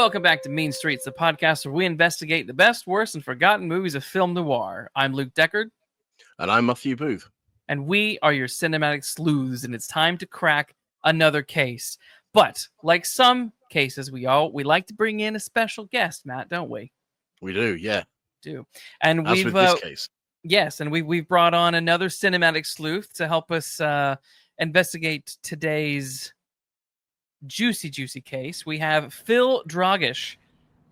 Welcome back to Mean Streets, the podcast where we investigate the best, worst, and forgotten movies of film noir. I'm Luke Deckard. And I'm Matthew Booth. And we are your cinematic sleuths, and it's time to crack another case. But, like some cases, we like to bring in a special guest, Matt, don't we? We do, yeah. And as with this case. Yes, and we've brought on another cinematic sleuth to help us investigate today's juicy case. We have Phil Dragash.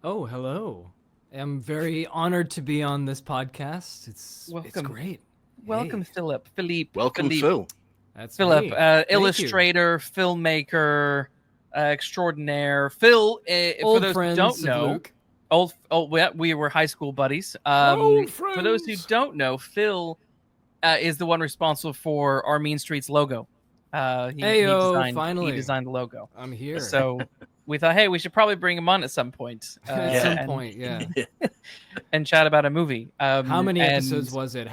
Oh, hello. I'm very honored to be on this podcast. It's great. Welcome, hey. Philippe. Welcome, Phil. That's Philip, me. illustrator, filmmaker, extraordinaire. Phil, for those who don't know, we were high school buddies. For those who don't know, Phil is the one responsible for our Mean Streets logo. He designed the logo. I'm here. So we thought, hey, we should probably bring him on at some point. Yeah. And chat about a movie. How many episodes was it?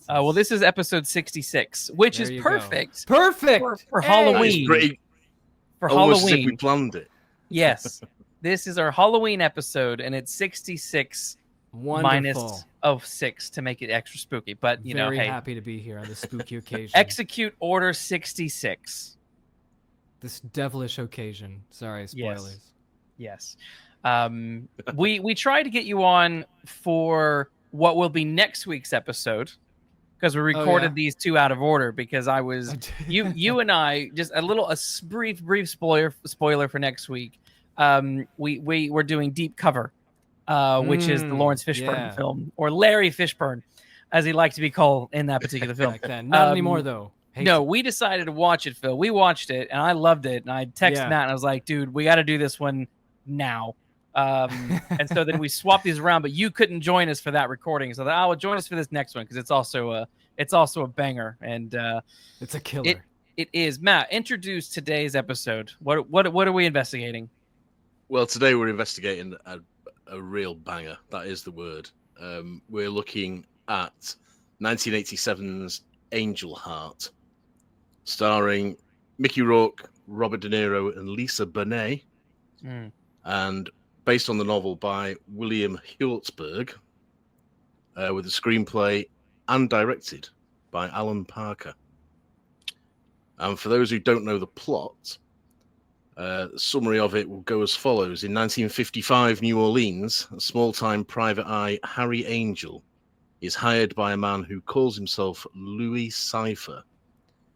Well, this is episode 66, which is perfect. Perfect for Halloween. For Halloween, we planned it. Yes, this is our Halloween episode, and it's 66. Wonderful. Minus of 6 to make it extra spooky, but very happy to be here on this spooky occasion. Execute Order 66. This devilish occasion. Sorry, spoilers. Yes. We tried to get you on for what will be next week's episode because we recorded these two out of order because I was you and I just a brief spoiler for next week. We were doing Deep Cover. Which is the Lawrence Fishburne film, or Larry Fishburne, as he liked to be called in that particular film. Back then. Not anymore, though. We decided to watch it, Phil. We watched it, and I loved it. And I texted Matt, and I was like, dude, we got to do this one now. And so then we swapped these around, but you couldn't join us for that recording. So I will join us for this next one because it's also a banger. And it's a killer. It is. Matt, introduce today's episode. What are we investigating? Well, today we're investigating a real banger. That is the word. We're looking at 1987's Angel Heart, starring Mickey Rourke, Robert De Niro, and Lisa Bonet, and based on the novel by William Hjortsberg, with a screenplay and directed by Alan Parker. And for those who don't know the plot, the summary of it will go as follows. In 1955 New Orleans, a small-time private eye, Harry Angel, is hired by a man who calls himself Louis Cypher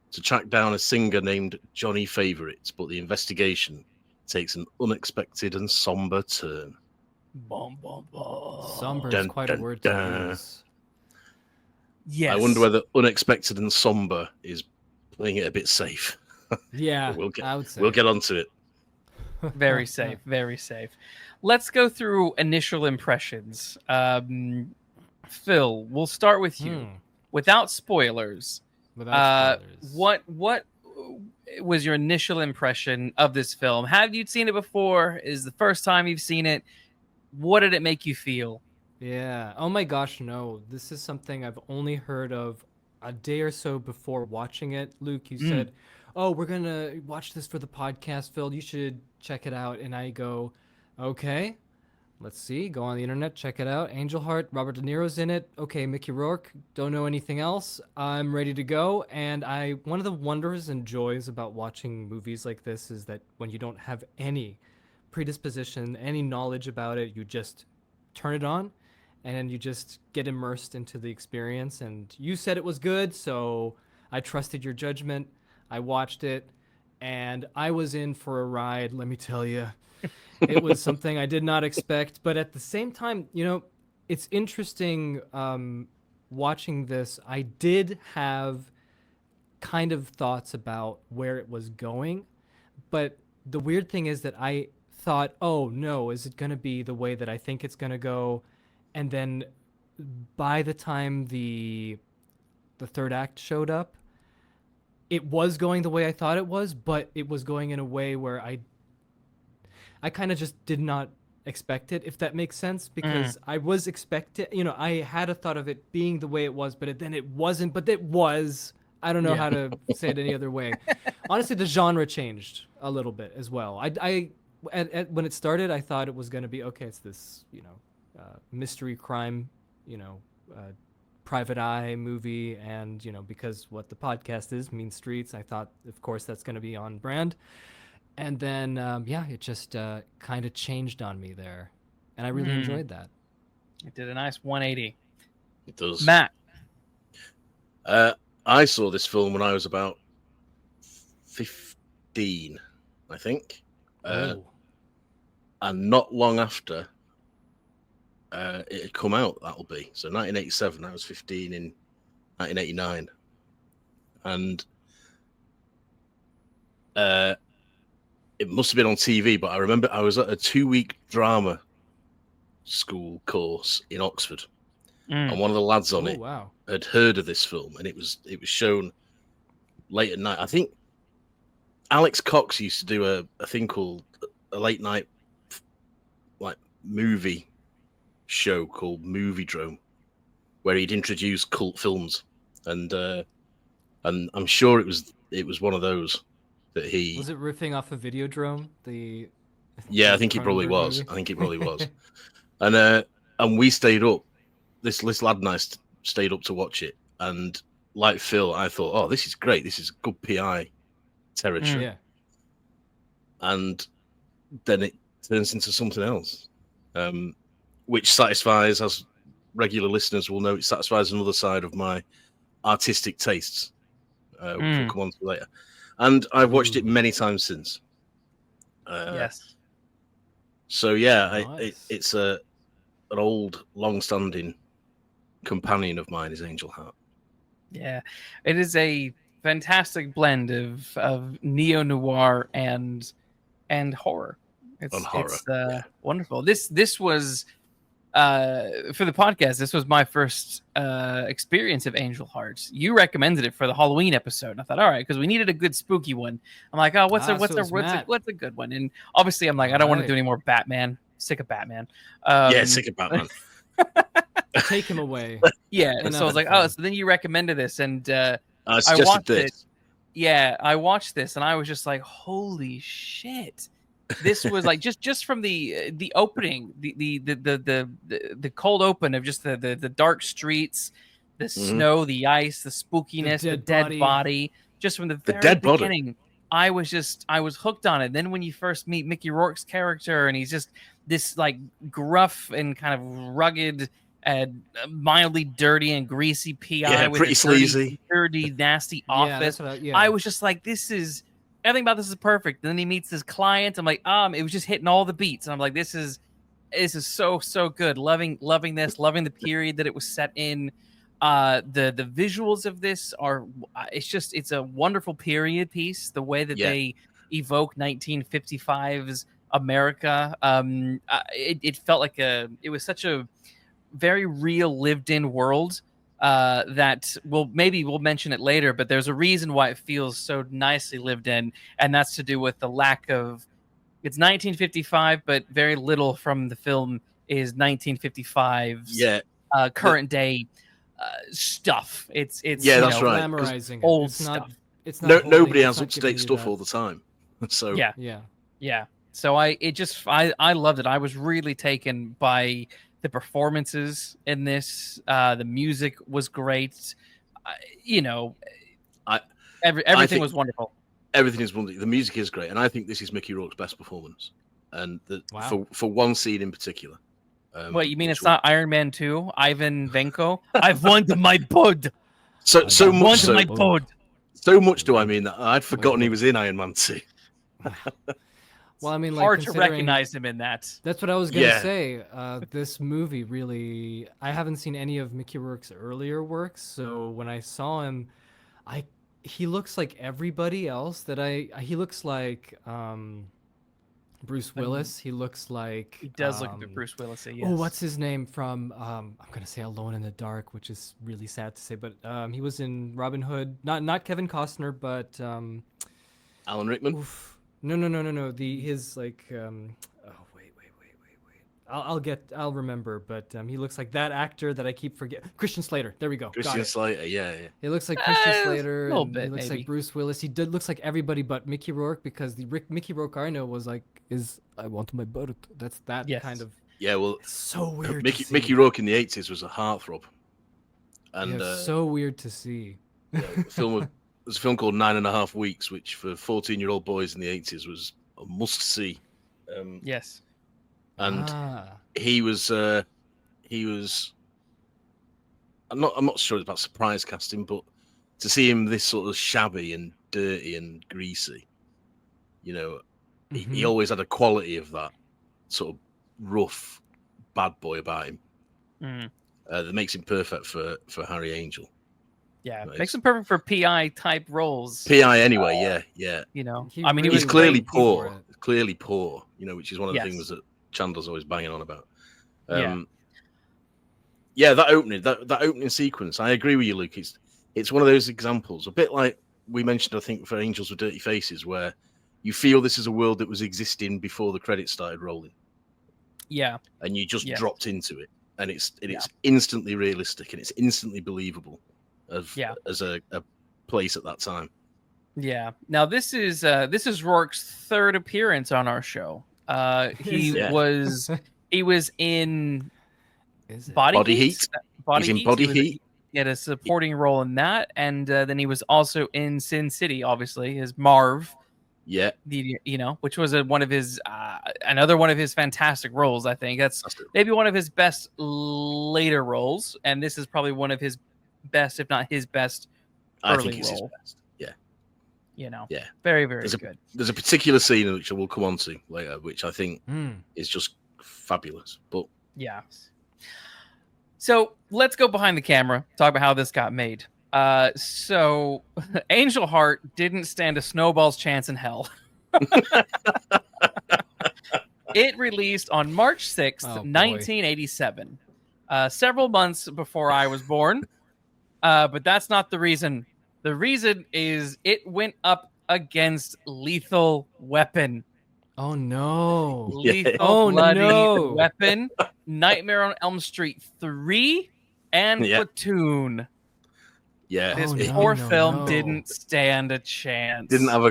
to track down a singer named Johnny Favorite, but the investigation takes an unexpected and somber turn. Somber is quite a word to use. Yes. I wonder whether unexpected and somber is playing it a bit safe. Yeah, we'll get onto it. Very safe, very safe. Let's go through initial impressions. Phil, we'll start with you. Without spoilers. What was your initial impression of this film? Have you seen it before? Is the first time you've seen it? What did it make you feel? Yeah. Oh my gosh, no. This is something I've only heard of a day or so before watching it. Luke, you said, oh, we're going to watch this for the podcast, Phil. You should check it out. And I go, okay, let's see. Go on the internet, check it out. Angel Heart, Robert De Niro's in it. Okay, Mickey Rourke, don't know anything else. I'm ready to go. And one of the wonders and joys about watching movies like this is that when you don't have any predisposition, any knowledge about it, you just turn it on and you just get immersed into the experience. And you said it was good, so I trusted your judgment. I watched it, and I was in for a ride, let me tell you. It was something I did not expect, but at the same time, it's interesting watching this. I did have kind of thoughts about where it was going, but the weird thing is that I thought, oh no, is it going to be the way that I think it's going to go? And then by the time the third act showed up, it was going the way I thought it was, but it was going in a way where I kind of just did not expect it, if that makes sense, because I was expecting, I had a thought of it being the way it was, but then it wasn't, but it was. I don't know how to say it any other way. Honestly, the genre changed a little bit as well. when it started, I thought it was going to be okay. It's this, mystery crime, private eye movie, and because what the podcast is, Mean Streets, I thought, of course, that's going to be on brand. And then, it just kind of changed on me there, and I really enjoyed that. It did a nice 180. It does. Matt, I saw this film when I was about 15, I think. And not long after it had come out, that'll be. So 1987, I was 15 in 1989. And it must have been on TV, but I remember I was at a 2-week drama school course in Oxford. And one of the lads on it had heard of this film, and it was shown late at night. I think Alex Cox used to do a thing called a late night like movie show called Movie Drome, where he'd introduce cult films, and I'm sure it was one of those that he was it riffing off of Videodrome, I think it probably was. I think it probably was. And we stayed up. This lad and I stayed up to watch it, and like Phil, I thought, oh, this is great. This is good PI territory. Yeah. And then it turns into something else, which satisfies, as regular listeners will know, it satisfies another side of my artistic tastes, which we'll come on to later. And I've watched it many times since. Yes. So yeah, Nice. it's an old, long-standing companion of mine is Angel Heart. Yeah, it is a fantastic blend of neo-noir and horror. It's wonderful. This was for the podcast. This was my first experience of Angel Heart. You recommended it for the Halloween episode, and I thought, all right, because we needed a good spooky one. I'm like, oh, what's a good one? And obviously, I'm like, I don't want to do any more Batman. Sick of Batman. Sick of Batman. Take him away. Yeah, so I was like, oh, so then you recommended this, and I suggested this. Yeah, I watched this, and I was just like, holy shit. This was like just from the opening, the cold open of just the dark streets, the snow, the ice, the spookiness, the dead body. Just from the very beginning, I was hooked on it. Then when you first meet Mickey Rourke's character, and he's just this like gruff and kind of rugged and mildly dirty and greasy PI with pretty sleazy, dirty, nasty office. I was just like, everything about this is perfect. And then he meets his client. I'm like, it was just hitting all the beats. And I'm like, this is so good. Loving this, loving the period that it was set in. The visuals of this are, it's a wonderful period piece. The way that they evoke 1955's America. It felt like it was such a very real lived in world that we'll mention it later, but there's a reason why it feels so nicely lived in, and that's to do with the lack of, it's 1955, but very little from the film is 1955's current day stuff. It's that's right. Glamorizing old stuff. It's not nobody has up to date stuff all the time. So yeah. So I loved it. I was really taken by the performances in this. The music was great. Everything was wonderful. Everything is wonderful. The music is great, and I think this is Mickey Rourke's best performance. And for one scene in particular. What, you mean it's not Iron Man 2? Ivan Venko? I've won my bud. So much so. My bud. So much do I mean that I'd forgotten he was in Iron Man 2. Well, I mean, like, hard to recognize him in that. That's what I was gonna say. This movie really, I haven't seen any of Mickey Rourke's earlier works, so when I saw him, he looks like everybody else he looks like Bruce Willis. He looks like he does look like Bruce Willis. Yes. Oh, what's his name from? I'm gonna say Alone in the Dark, which is really sad to say, but he was in Robin Hood. Not Kevin Costner, but Alan Rickman. Oof. No. His like. Oh wait. I'll remember, but he looks like that actor that I keep forgetting. Christian Slater. There we go. Christian Slater, yeah. He looks like Christian A Slater, little and bit, he looks maybe. like Bruce Willis. He looks like everybody but Mickey Rourke, because the Mickey Rourke I know was like, I want my butt. That's that Yes. kind of. Yeah, well, It's so weird. Mickey Rourke in the 80s was a heartthrob. And yeah, so weird to see. Yeah, there's a film called 9.5 Weeks, which for 14-year-old boys in the 80s was a must see. Yes. And he was I'm not sure about surprise casting, but to see him this sort of shabby and dirty and greasy, he always had a quality of that sort of rough bad boy about him that makes him perfect for Harry Angel. Yeah, makes him perfect for PI type roles. PI anyway, yeah. He's clearly poor, which is one of the things that Chandler's always banging on about. That opening sequence, I agree with you, Luke. It's one of those examples, a bit like we mentioned, I think, for Angels with Dirty Faces, where you feel this is a world that was existing before the credits started rolling. Yeah. And you just dropped into it, and it's instantly realistic, and it's instantly believable as a place at that time. Yeah. Now this is Rourke's third appearance on our show. He was in Body Heat. He's in Body Heat. He had a supporting role in that, and then he was also in Sin City, obviously, as Marv. Yeah, which was one of his another one of his fantastic roles. I think that's maybe one of his best later roles, and this is probably one of his best, if not his best, early I think it's role. his best. Yeah, very, very good. There's a particular scene which I will come on to later, which I think is just fabulous. But yeah. So let's go behind the camera, talk about how this got made. So Angel Heart didn't stand a snowball's chance in hell. It released on March 6th, 1987, several months before I was born. But that's not the reason. The reason is it went up against Lethal Weapon. Oh no! Lethal Bloody Weapon, Nightmare on Elm Street 3, and Platoon. Yeah, this poor film didn't stand a chance. Didn't have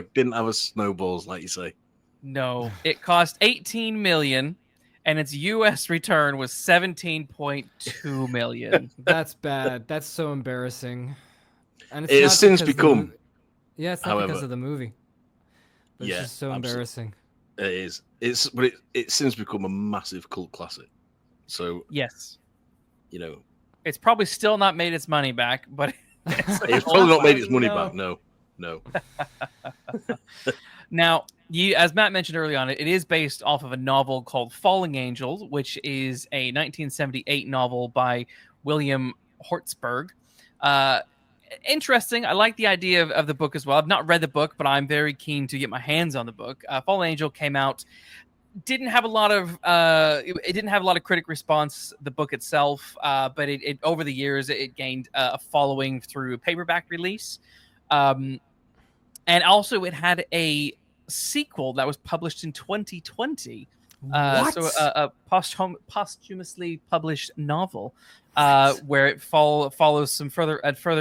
a snowballs, like you say. No, it cost $18 million, and its U.S. return was $17.2 million. That's bad. That's so embarrassing. And it has since become. It's not because of the movie. But it's just so embarrassing. It is. It's since become a massive cult classic. So yes, it's probably still not made its money back, but it's probably not made its money back. No. Now, as Matt mentioned early on, it is based off of a novel called Falling Angels, which is a 1978 novel by William Hjortsberg. Interesting. I like the idea of the book as well. I've not read the book, but I'm very keen to get my hands on the book. Fallen Angel came out, didn't have a lot of critic response, the book itself, but it over the years it gained a following through a paperback release, and also it had a sequel that was published in 2020. So a posthumously published novel where it follows some further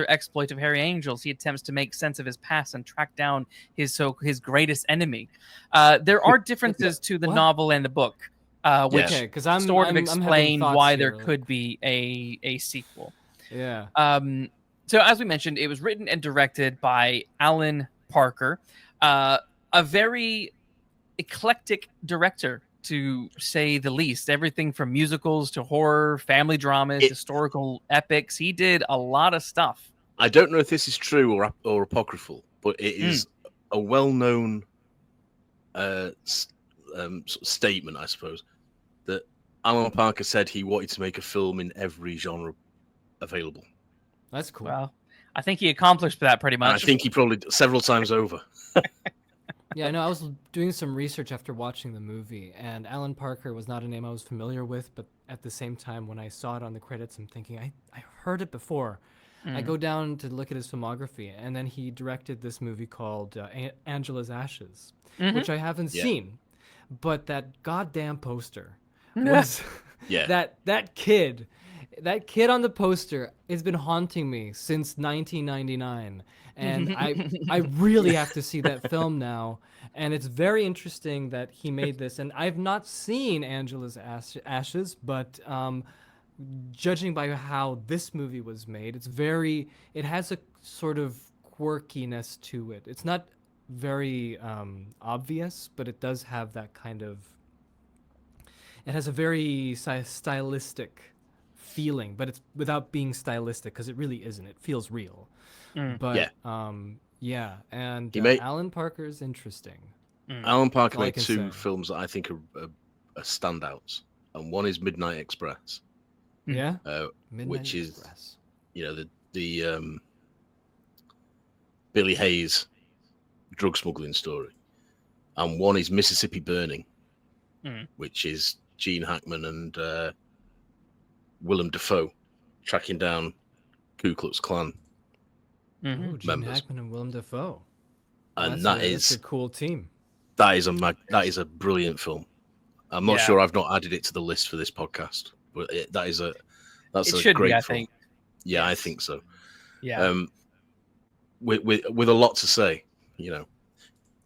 exploit of Harry Angels. He attempts to make sense of his past and track down his greatest enemy. There are differences to the novel and the book, which sort of explain why there could be a sequel. Yeah. So as we mentioned, it was written and directed by Alan Parker, a very eclectic director, to say the least. Everything from musicals to horror, family dramas, historical epics. He did a lot of stuff. I don't know if this is true or apocryphal, but it is a well-known statement, I suppose, that Alan Parker said he wanted to make a film in every genre available. That's cool. Well, I think he accomplished that pretty much. And I think he probably several times over. Yeah, I know. I was doing some research after watching the movie, and Alan Parker was not a name I was familiar with, but at the same time, when I saw it on the credits, I'm thinking, I heard it before. I go down to look at his filmography, and then he directed this movie called Angela's Ashes, which I haven't seen. But that goddamn poster was Yeah. that kid on the poster has been haunting me since 1999, and I really have to see that film now. And it's very interesting that he made this, and I've not seen Angela's Ashes, but judging by how this movie was made, it has a sort of quirkiness to it. It's not very obvious, but it does have that kind of. It has a very stylistic feeling, but it's without being stylistic because it really isn't. It feels real. But yeah, and Alan Parker's interesting. Alan Parker made two films that I think are standouts, and one is Midnight Express. Yeah, which Express. Is the Billy Hayes drug smuggling story, and one is Mississippi Burning, which is Gene Hackman and Willem Dafoe tracking down Ku Klux Klan Gene members. Hackman and Willem Dafoe, and that's a cool team. That is a brilliant film. I'm not sure I've not added it to the list for this podcast, but that's a great film. Think. Yeah, I think so. Yeah. With a lot to say,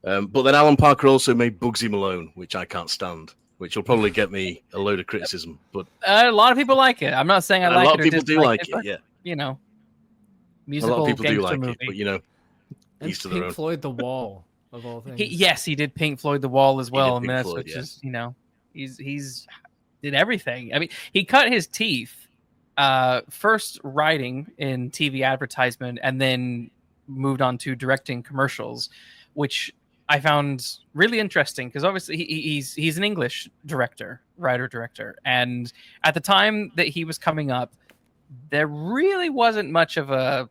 but then Alan Parker also made Bugsy Malone, which I can't stand, which will probably get me a load of criticism. But a lot of people like it. I'm not saying I like it. A lot of people do like it. But, yeah. Musical a lot of people do like movie. it, but and to Pink their own. Floyd The Wall of all things. He did Pink Floyd The Wall as well. I mean, Floyd, is he's did everything. I mean, he cut his teeth first writing in TV advertisement and then moved on to directing commercials, which I found really interesting because obviously he's an English writer-director, and at the time that he was coming up, there really wasn't much of a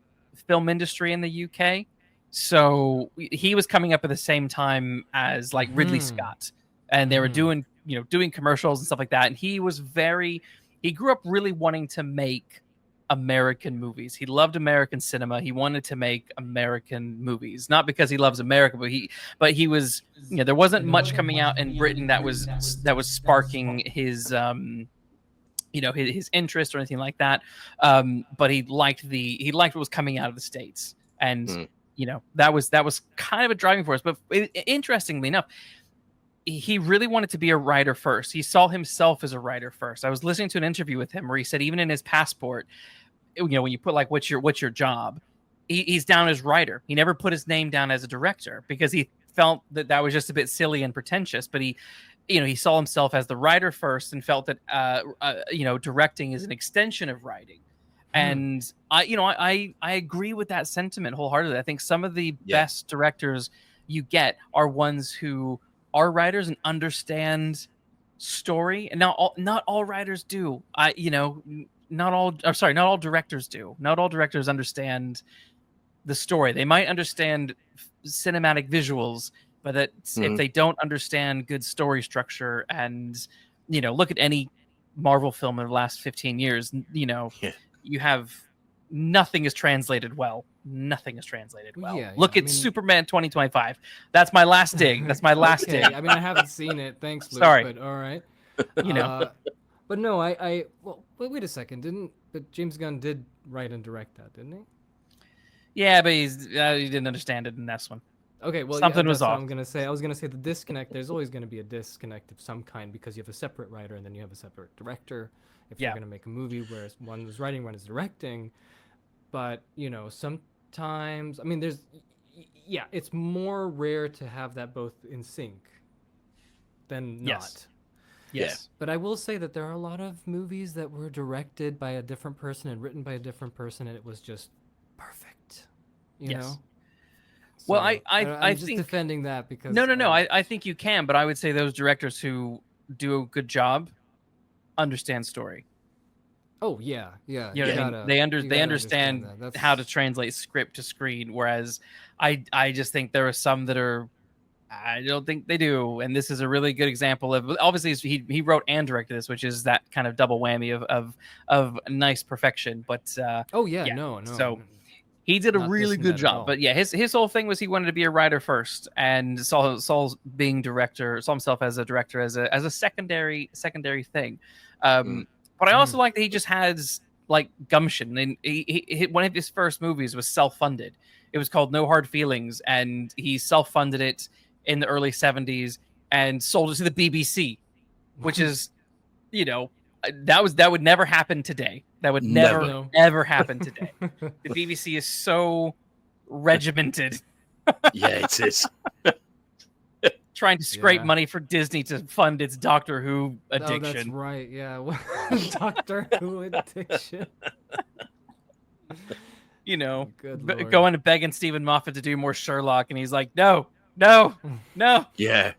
film industry in the UK. So he was coming up at the same time as like Ridley Scott, and they were doing commercials and stuff like that. And he grew up really wanting to make American movies. He loved American cinema. He wanted to make American movies, not because he loves America, but he was, there wasn't much coming out in Britain that was sparking his, his interest or anything like that. But he liked what was coming out of the States. And, that was kind of a driving force. But interestingly enough, he really wanted to be a writer first. He saw himself as a writer first. I was listening to an interview with him where he said even in his passport, when you put like what's your job, he's down as writer. He never put his name down as a director because he felt that was just a bit silly and pretentious. But he saw himself as the writer first and felt that directing is an extension of writing. And I agree with that sentiment wholeheartedly. I think some of the best directors you get are ones who are writers and understand story. And not all writers do. Not all directors do. Not all directors understand the story. They might understand cinematic visuals, but if they don't understand good story structure, and look at any Marvel film in the last 15 years, you have nothing is translated well. Nothing is translated well. Look at Superman 2025. That's my last dig. That's my last dig. I mean, I haven't seen it. Thanks, Luke. Sorry. But all right. But no, well, wait a second. But James Gunn did write and direct that, didn't he? Yeah, but he didn't understand it in this one. Okay, well, something was off. I was gonna say the disconnect. There's always gonna be a disconnect of some kind because you have a separate writer and then you have a separate director. If you're gonna make a movie where one is writing, one is directing, but sometimes it's more rare to have that both in sync than not. Yes. But I will say that there are a lot of movies that were directed by a different person and written by a different person, and it was just perfect. You know. So well, I'm just think defending that because no. I think you can, but I would say those directors who do a good job understand story. Oh yeah. They understand how to translate script to screen, whereas I just think there are some that are. I don't think they do, and this is a really good example of. Obviously, he wrote and directed this, which is that kind of double whammy of nice perfection. But no. So He did a Not really dissing good that at job. all. But yeah, his whole thing was he wanted to be a writer first, and saw himself as a director as a secondary thing. But I also like that he just has like gumption, and one of his first movies was self-funded. It was called No Hard Feelings, and he self-funded it in the early 70s and sold it to the BBC, which is, you know, that would never happen today. That would never ever happen today. The BBC is so regimented. Yeah, it is. Trying to scrape money for Disney to fund its Doctor Who addiction. Oh, that's right. Yeah, Doctor Who addiction. You know, Good Lord. going to begging Stephen Moffat to do more Sherlock, and he's like, no, no, no. Yeah.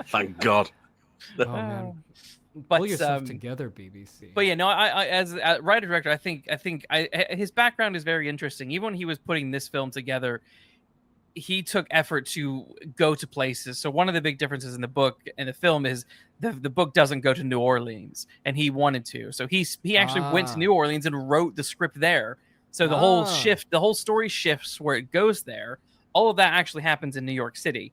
Thank God. Oh man. But pull yourself together, BBC. But yeah, no, I as a writer director, I think his background is very interesting. Even when he was putting this film together, he took effort to go to places. So one of the big differences in the book and the film is the book doesn't go to New Orleans, and he wanted to. So he actually went to New Orleans and wrote the script there. So the whole story shifts where it goes there. All of that actually happens in New York City.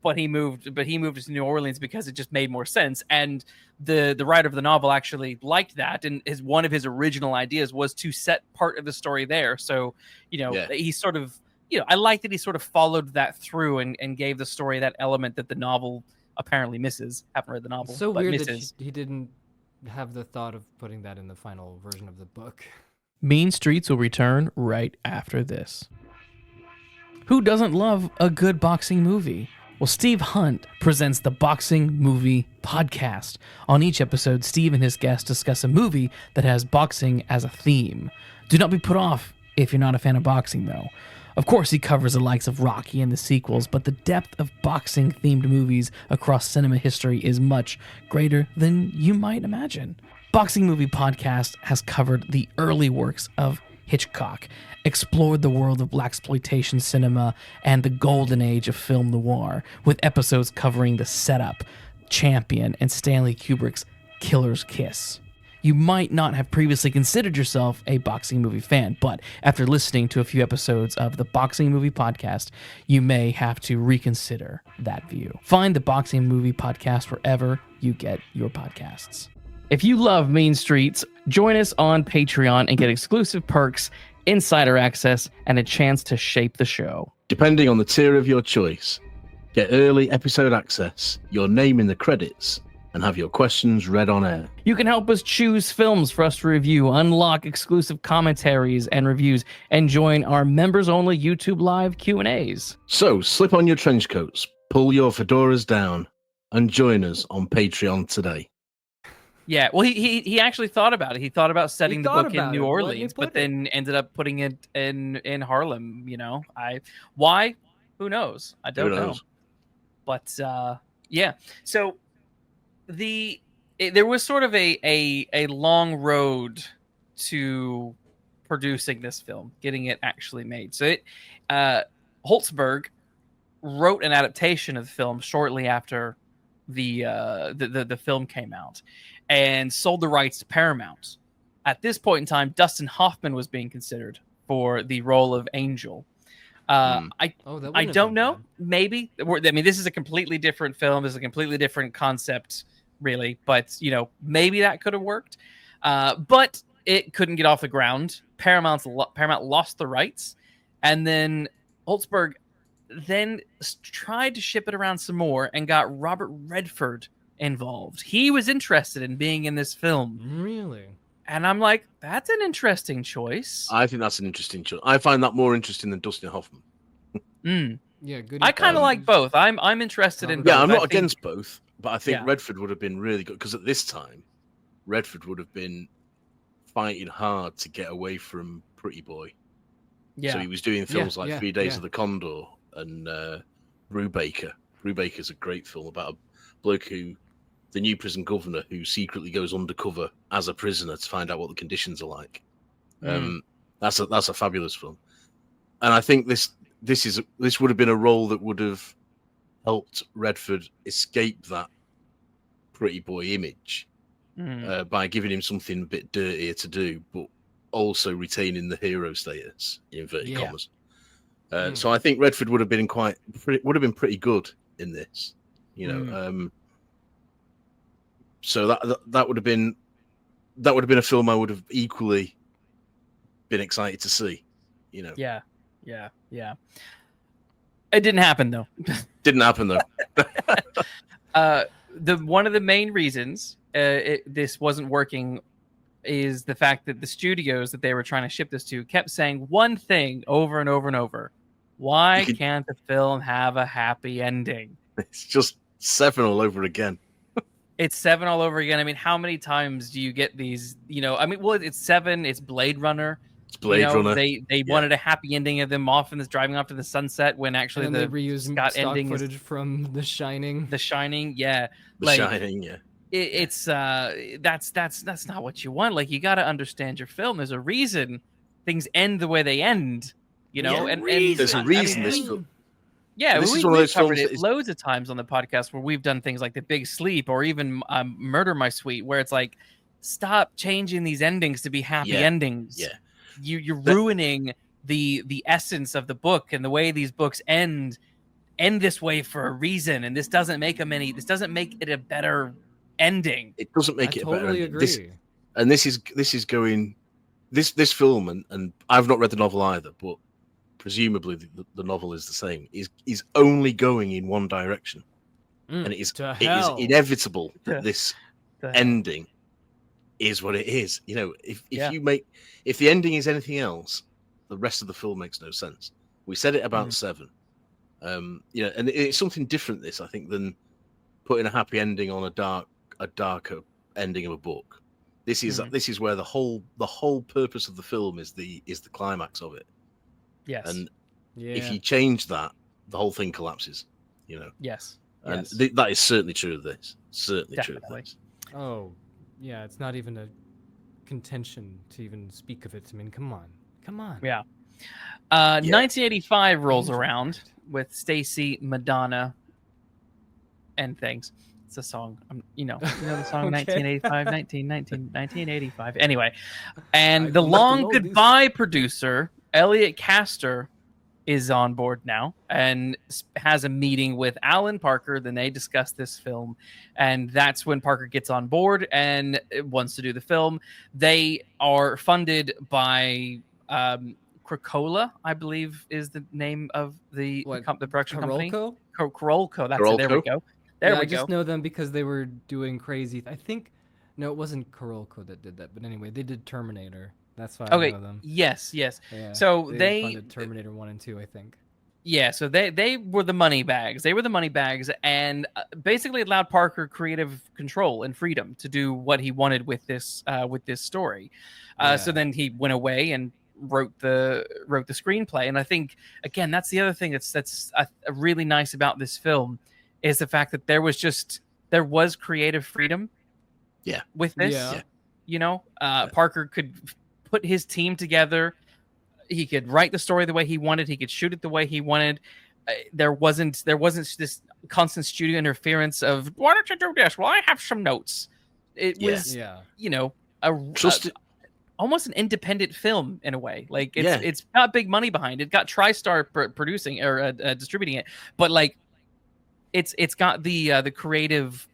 But he moved to New Orleans because it just made more sense. And the writer of the novel actually liked that, and one of his original ideas was to set part of the story there. So, he sort of, I like that he sort of followed that through and gave the story that element that the novel apparently misses. Haven't read the novel. It's so but weird misses. that he didn't have the thought of putting that in the final version of the book. Mean Streets will return right after this. Who doesn't love a good boxing movie? Well, Steve Hunt presents the Boxing Movie Podcast. On each episode, Steve and his guests discuss a movie that has boxing as a theme. Do not be put off if you're not a fan of boxing, though. Of course, he covers the likes of Rocky and the sequels, but the depth of boxing-themed movies across cinema history is much greater than you might imagine. Boxing Movie Podcast has covered the early works of Hitchcock, explored the world of blaxploitation cinema and the golden age of film noir, with episodes covering The Setup, Champion, and Stanley Kubrick's Killer's Kiss. You might not have previously considered yourself a boxing movie fan, but after listening to a few episodes of the Boxing Movie Podcast, you may have to reconsider that view. Find the Boxing Movie Podcast wherever you get your podcasts. If you love Mean Streets, join us on Patreon and get exclusive perks, insider access, and a chance to shape the show. Depending on the tier of your choice, get early episode access, your name in the credits, and have your questions read on air. You can help us choose films for us to review, unlock exclusive commentaries and reviews, and join our members-only YouTube Live Q&As. So slip on your trench coats, pull your fedoras down, and join us on Patreon today. Yeah, well, he actually thought about it. He thought about setting the book in New Orleans, but then ended up putting it in Harlem. Why? Who knows? I don't know. But yeah, so there was sort of a long road to producing this film, getting it actually made. So Hjortsberg wrote an adaptation of the film shortly after the film came out, and sold the rights to Paramount. At this point in time, Dustin Hoffman was being considered for the role of Angel. I don't know. Maybe. I mean, this is a completely different film. This is a completely different concept, really. But, maybe that could have worked. But it couldn't get off the ground. Paramount lost the rights. And then Hjortsberg then tried to ship it around some more and got Robert Redford involved. He was interested in being in this film. Really? And I'm like, that's an interesting choice. I think that's an interesting choice. I find that more interesting than Dustin Hoffman. Yeah, good. I kind of like both. I'm interested in both. Yeah, I'm not against both, but I think Redford would have been really good, because at this time, Redford would have been fighting hard to get away from Pretty Boy. Yeah. So he was doing films like 3 Days of the Condor and Brubaker. Brubaker's a great film about a bloke the new prison governor who secretly goes undercover as a prisoner to find out what the conditions are like. That's a fabulous film, and I think this would have been a role that would have helped Redford escape that Pretty Boy image by giving him something a bit dirtier to do, but also retaining the hero status, in inverted commas. Mm. So I think Redford would have been pretty good in this, you know. So that would have been a film I would have equally been excited to see, you know. Yeah. It didn't happen though. Didn't happen though. One of the main reasons this wasn't working is the fact that the studios that they were trying to ship this to kept saying one thing over and over and over. Why can't the film have a happy ending? It's just 7 all over again. It's 7 all over again. I mean, how many times do you get these? You know, I mean, well, it's 7. It's Blade Runner. It's Blade Runner. They wanted a happy ending of them driving off to the sunset when actually they reused stock ending footage from The Shining. The Shining, yeah. The Shining, yeah. It's that's not what you want. Like, you got to understand your film. There's a reason things end the way they end. You know, and there's a reason this film. Yeah, this we've covered it loads of times on the podcast where we've done things like The Big Sleep or even Murder My Sweet, where it's like, stop changing these endings to be happy endings. Yeah, you're ruining the essence of the book and the way these books end this way for a reason, and this doesn't make it a better ending. It doesn't make it a better totally ending. Agree. This film, and I've not read the novel either, but presumably the novel is the same, is only going in one direction. And it is inevitable that this ending is what it is. You know, if the ending is anything else, the rest of the film makes no sense. We said it about 7. You know, and it's something different, this, I think, than putting a happy ending on a darker ending of a book. This is where the whole purpose of the film is the climax of it. Yes. And if you change that, the whole thing collapses, you know. Yes. And that is certainly true of this. Certainly true of this. Oh, yeah, it's not even a contention to even speak of it. I mean, come on. Yeah. 1985 rolls around with Stacy, Madonna, and things. It's a song. You know the song 1985, 1985. Anyway, and the long goodbye producer, Elliot Castor, is on board now and has a meeting with Alan Parker. Then they discuss this film, and that's when Parker gets on board and wants to do the film. They are funded by Krakola, I believe is the name of the production company. Karolko. That's it. There we go. I just know them because they were doing crazy. I think, no, it wasn't Karolko that did that, but anyway, they did Terminator. That's why I know them. Yes. Yeah, so they funded Terminator 1 and 2, I think. Yeah, so they were the money bags. They were the money bags, and basically allowed Parker creative control and freedom to do what he wanted with this story. So then he went away and wrote the screenplay. And I think, again, that's the other thing that's really nice about this film is the fact that there was creative freedom. Yeah. With this, you know, Parker could put his team together. He could write the story the way he wanted. He could shoot it the way he wanted. There wasn't this constant studio interference of, why don't you do this? Well, I have some notes. It was, you know, almost an independent film in a way. Like it's got big money behind it. Got TriStar producing or distributing it, but like it's got the creative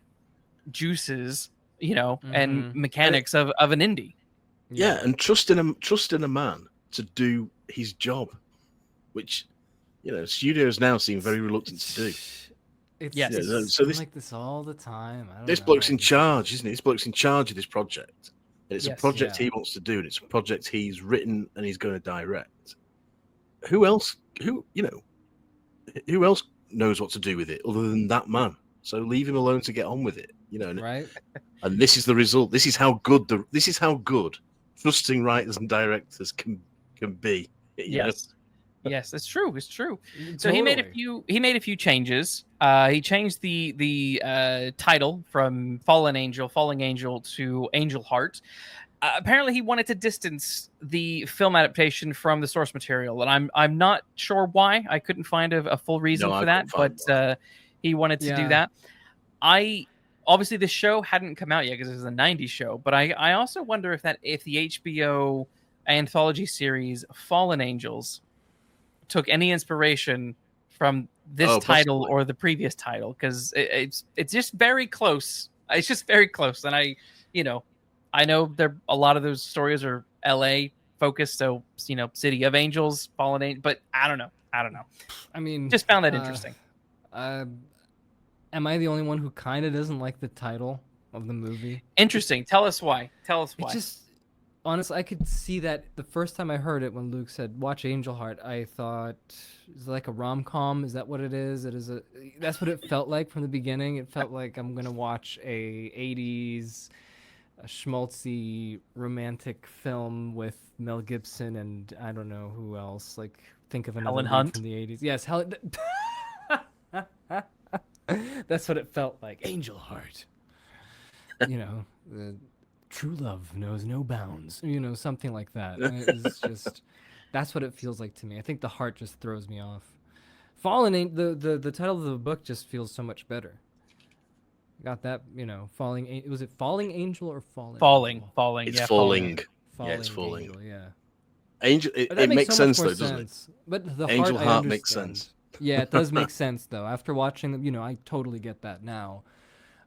juices, you know, and mechanics of an indie. Yeah, and trust in a man to do his job, which, you know, studios now seem very reluctant to do. So this like this all the time. This bloke's in charge, isn't he? This bloke's in charge of this project, and it's a project he wants to do, and it's a project he's written and he's going to direct. Who else knows what to do with it other than that man? So leave him alone to get on with it, you know. Right. And this is the result. This is how good trusting writers and directors can be. Yes. Yes, it's true. It's true. Totally. So he made a few changes. He changed the title from Falling Angel to Angel Heart. Apparently, he wanted to distance the film adaptation from the source material, and I'm not sure why. I couldn't find a full reason for that, but he wanted to do that. Obviously, the show hadn't come out yet because it was a '90s show, but I also wonder if the HBO anthology series Fallen Angels took any inspiration from this title or the previous title, because it's just very close. It's just very close, and I know a lot of those stories are L.A. focused, so City of Angels, Fallen Angels, but I don't know. I mean, just found that interesting. Am I the only one who kind of doesn't like the title of the movie? Interesting. Tell us why. It just, honestly, I could see that the first time I heard it when Luke said, watch Angel Heart, I thought, is it like a rom-com? Is that what it is? That's what it felt like from the beginning. It felt like I'm going to watch a 80s schmaltzy romantic film with Mel Gibson and I don't know who else. Like, think of another Helen Hunt from the 80s. Yes, Helen. That's what it felt like. Angel Heart. The true love knows no bounds. Something like that. And it's just, that's what it feels like to me. I think the heart just throws me off. The title of the book just feels so much better. Got that, falling. Was it Falling Angel or Falling? Falling. It's Yeah, falling. Falling. Yeah, it's falling. Angel, yeah. Angel. It makes sense though, doesn't it? But the Angel heart Heart makes sense. Yeah, it does make sense though. After watching them, I totally get that now.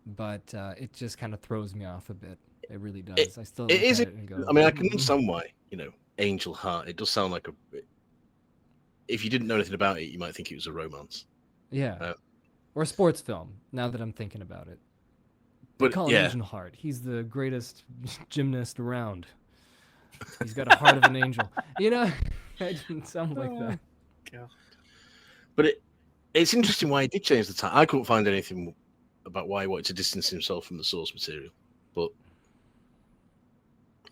But it just kind of throws me off a bit. It really does. I still. It is. And go, I mean, I can understand why. Angel Heart. It does sound like a. If you didn't know anything about it, you might think it was a romance. Yeah. Or a sports film. Now that I'm thinking about it. But call him Angel Heart. He's the greatest gymnast around. He's got a heart of an angel. It didn't sound like that. God. But it's interesting why he did change the title. I couldn't find anything about why he wanted to distance himself from the source material. But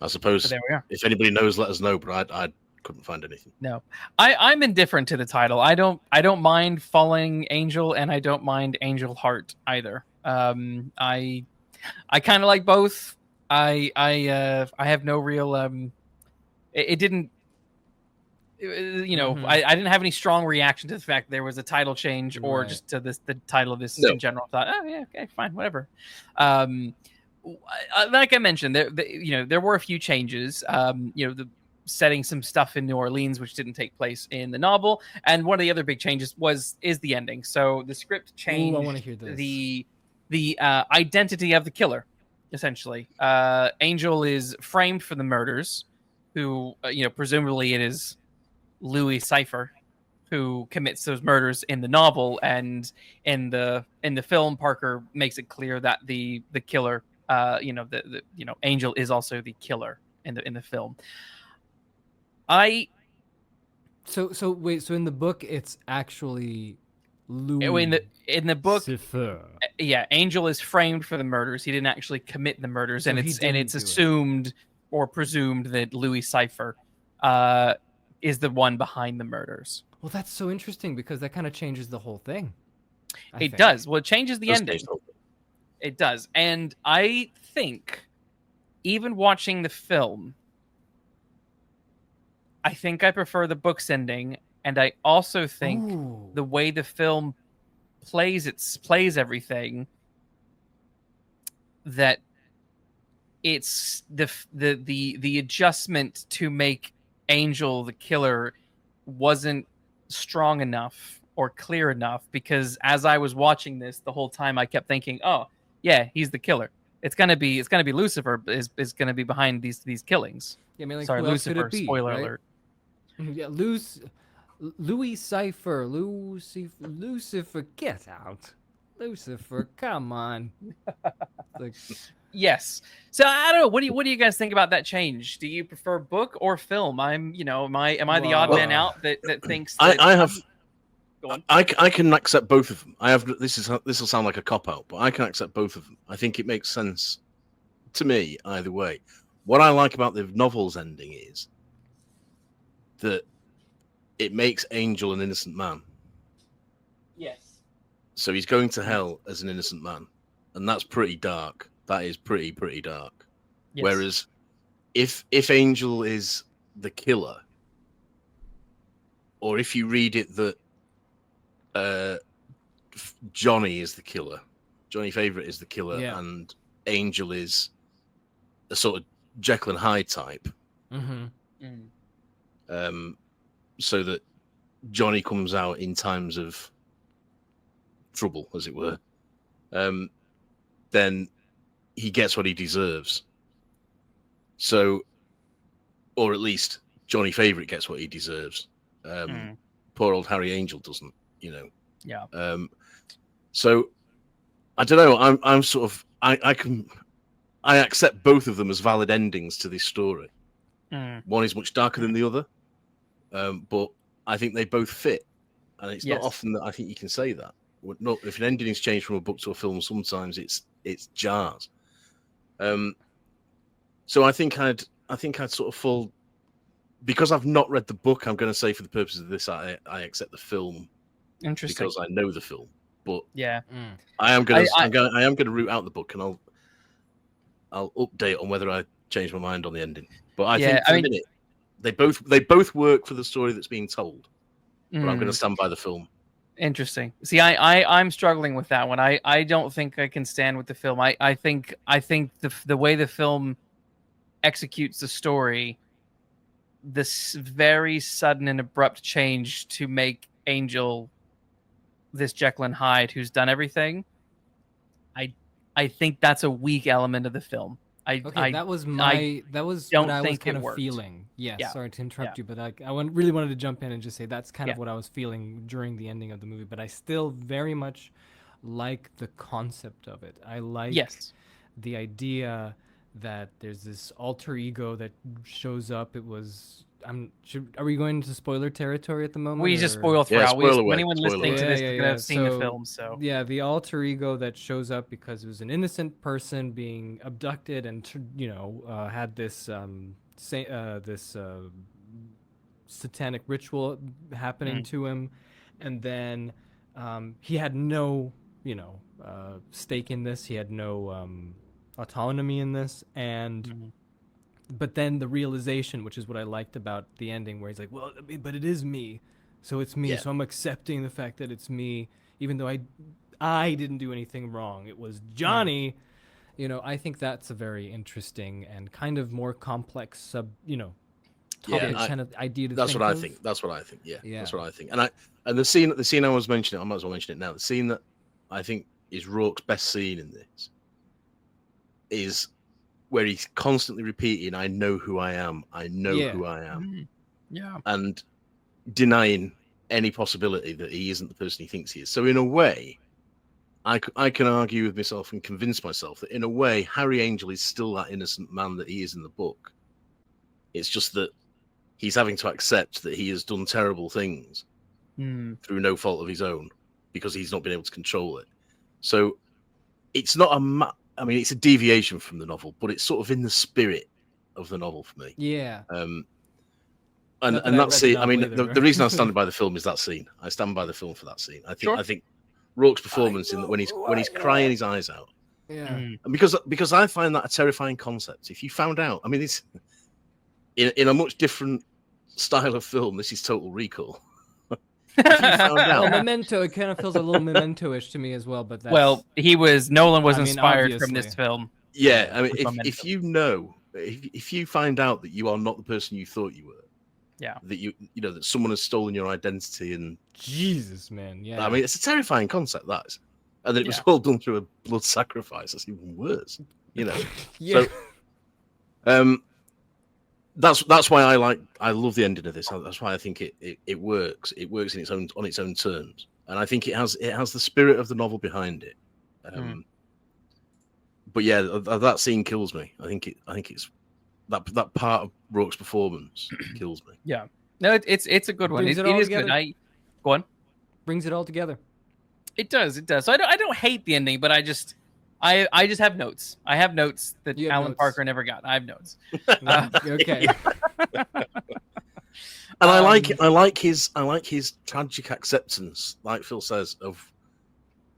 I suppose there we are. If anybody knows, let us know. But I couldn't find anything. No, I'm indifferent to the title. I don't mind Falling Angel, and I don't mind Angel Heart either. I kind of like both. I have no real it didn't. I didn't have any strong reaction to the fact there was a title change or just to the title of this in general. I thought, oh yeah, okay, fine, whatever. Like I mentioned, there were a few changes. The setting some stuff in New Orleans which didn't take place in the novel, and one of the other big changes is the ending. So the script changed. I want to hear this. The identity of the killer, essentially. Angel is framed for the murders, who presumably it is Louis Cypher who commits those murders in the novel, and in the film, Parker makes it clear that the killer, Angel is also the killer in the film. So wait, so in the book it's actually Louis in the book, Cypher. Yeah, Angel is framed for the murders. He didn't actually commit the murders, So it's assumed or presumed that Louis Cypher is the one behind the murders. Well, that's so interesting because that kind of changes the whole thing. It does. Well, it changes the ending. It does. And I think even watching the film, I think I prefer the book's ending, and I also think the way the film plays everything, that it's the adjustment to make Angel the killer wasn't strong enough or clear enough, because as I was watching this the whole time, I kept thinking, oh yeah, he's the killer. It's gonna be Lucifer is gonna be behind these killings. Yeah, I mean, like, sorry, who else could Lucifer. it be, Spoiler right? alert. Yeah, Louis Cypher, Lucifer, get out, Lucifer, come on. Like, yes. So I don't know. What do you guys think about that change? Do you prefer book or film? Am I the odd man out that thinks that I can accept both of them. This will sound like a cop out, but I can accept both of them. I think it makes sense to me either way. What I like about the novel's ending is that it makes Angel an innocent man. Yes. So he's going to hell as an innocent man, and that's pretty dark. That is pretty dark. Yes. Whereas if Angel is the killer, or if you read it that Johnny is the killer, Johnny Favorite is the killer, and Angel is a sort of Jekyll and Hyde type, so that Johnny comes out in times of trouble, as it were. Then he gets what he deserves. So, or at least Johnny Favorite gets what he deserves. Poor old Harry Angel doesn't, Yeah. So I don't know. I'm sort of I accept both of them as valid endings to this story. One is much darker than the other, but I think they both fit, and it's not often that I think you can say that. Not if an ending is changed from a book to a film, sometimes it's jars. So I think I'd sort of fall, because I've not read the book. I'm going to say for the purposes of this, I accept the film. Interesting. Because I know the film, but yeah, I am going to root out the book, and I'll update on whether I change my mind on the ending. But I think for a minute, they both work for the story that's being told. But I'm going to stand by the film. Interesting. See, I'm struggling with that one. I don't think I can stand with the film. I think the way the film executes the story, this very sudden and abrupt change to make Angel this Jekyll and Hyde who's done everything, I think that's a weak element of the film. That was what I was kind of feeling. Yes, yeah. Sorry to interrupt you, but I really wanted to jump in and just say that's kind of what I was feeling during the ending of the movie. But I still very much like the concept of it. I like the idea that there's this alter ego that shows up. It was. Are we going into spoiler territory at the moment? We just spoil throughout. Anyone listening to this is going to have seen the film. So yeah, the alter ego that shows up because it was an innocent person being abducted and had this satanic ritual happening to him, and then he had no stake in this. He had no autonomy in this, and. But then the realization, which is what I liked about the ending, where he's like, well, but it is me. So it's me. So I'm accepting the fact that it's me, even though I didn't do anything wrong. It was Johnny. I think that's a very interesting and kind of more complex kind of idea to that's think what of. I think. That's what I think. Yeah, that's what I think. And the scene I was mentioning, I might as well mention it now. The scene that I think is Rourke's best scene in this is where he's constantly repeating, I know who I am. I know who I am. Yeah. And denying any possibility that he isn't the person he thinks he is. So in a way, I can argue with myself and convince myself that in a way, Harry Angel is still that innocent man that he is in the book. It's just that he's having to accept that he has done terrible things through no fault of his own because he's not been able to control it. So it's not it's a deviation from the novel, but it's sort of in the spirit of the novel for me. Yeah. And that's it. I mean, the reason I'm standing by the film is that scene. I stand by the film for that scene. I think Rourke's performance when he's crying his eyes out. Yeah. And because I find that a terrifying concept. If you found out, I mean, it's in a much different style of film. This is Total Recall. If you found out, Memento, it kind of feels a little Memento-ish to me as well. But Nolan was inspired from this film. Yeah, I mean, if you find out that you are not the person you thought you were, that that someone has stolen your identity, and Jesus, man, yeah. I mean, it's a terrifying concept, that is, and that it was all done through a blood sacrifice. That's even worse, Yeah. So, that's why I love the ending of this. That's why I think it works. It works on its own terms, and I think it has the spirit of the novel behind it. But yeah, that scene kills me. I think it's that part of Rourke's performance kills me. Yeah, no, it's a good one. It is good. Go on. Brings it all together. It does. So I don't hate the ending, but I just have notes. I have notes that Alan Parker never got. I have notes. Okay. And I like his tragic acceptance, like Phil says, of,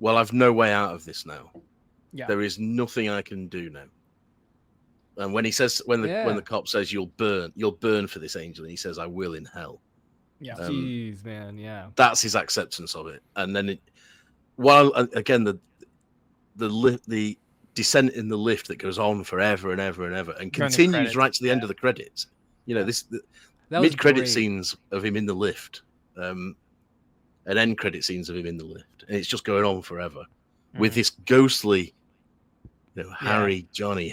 well, I've no way out of this now. Yeah. There is nothing I can do now. And when he says, when the cop says you'll burn for this, Angel, and he says, I will in hell. Yeah. Jeez, man. Yeah. That's his acceptance of it. And then while again the descent in the lift that goes on forever and ever and ever and continues right to the end of the credits. You know, the That was mid-credit great. scenes of him in the lift, and end credit scenes of him in the lift, and it's just going on forever with this ghostly, Harry Johnny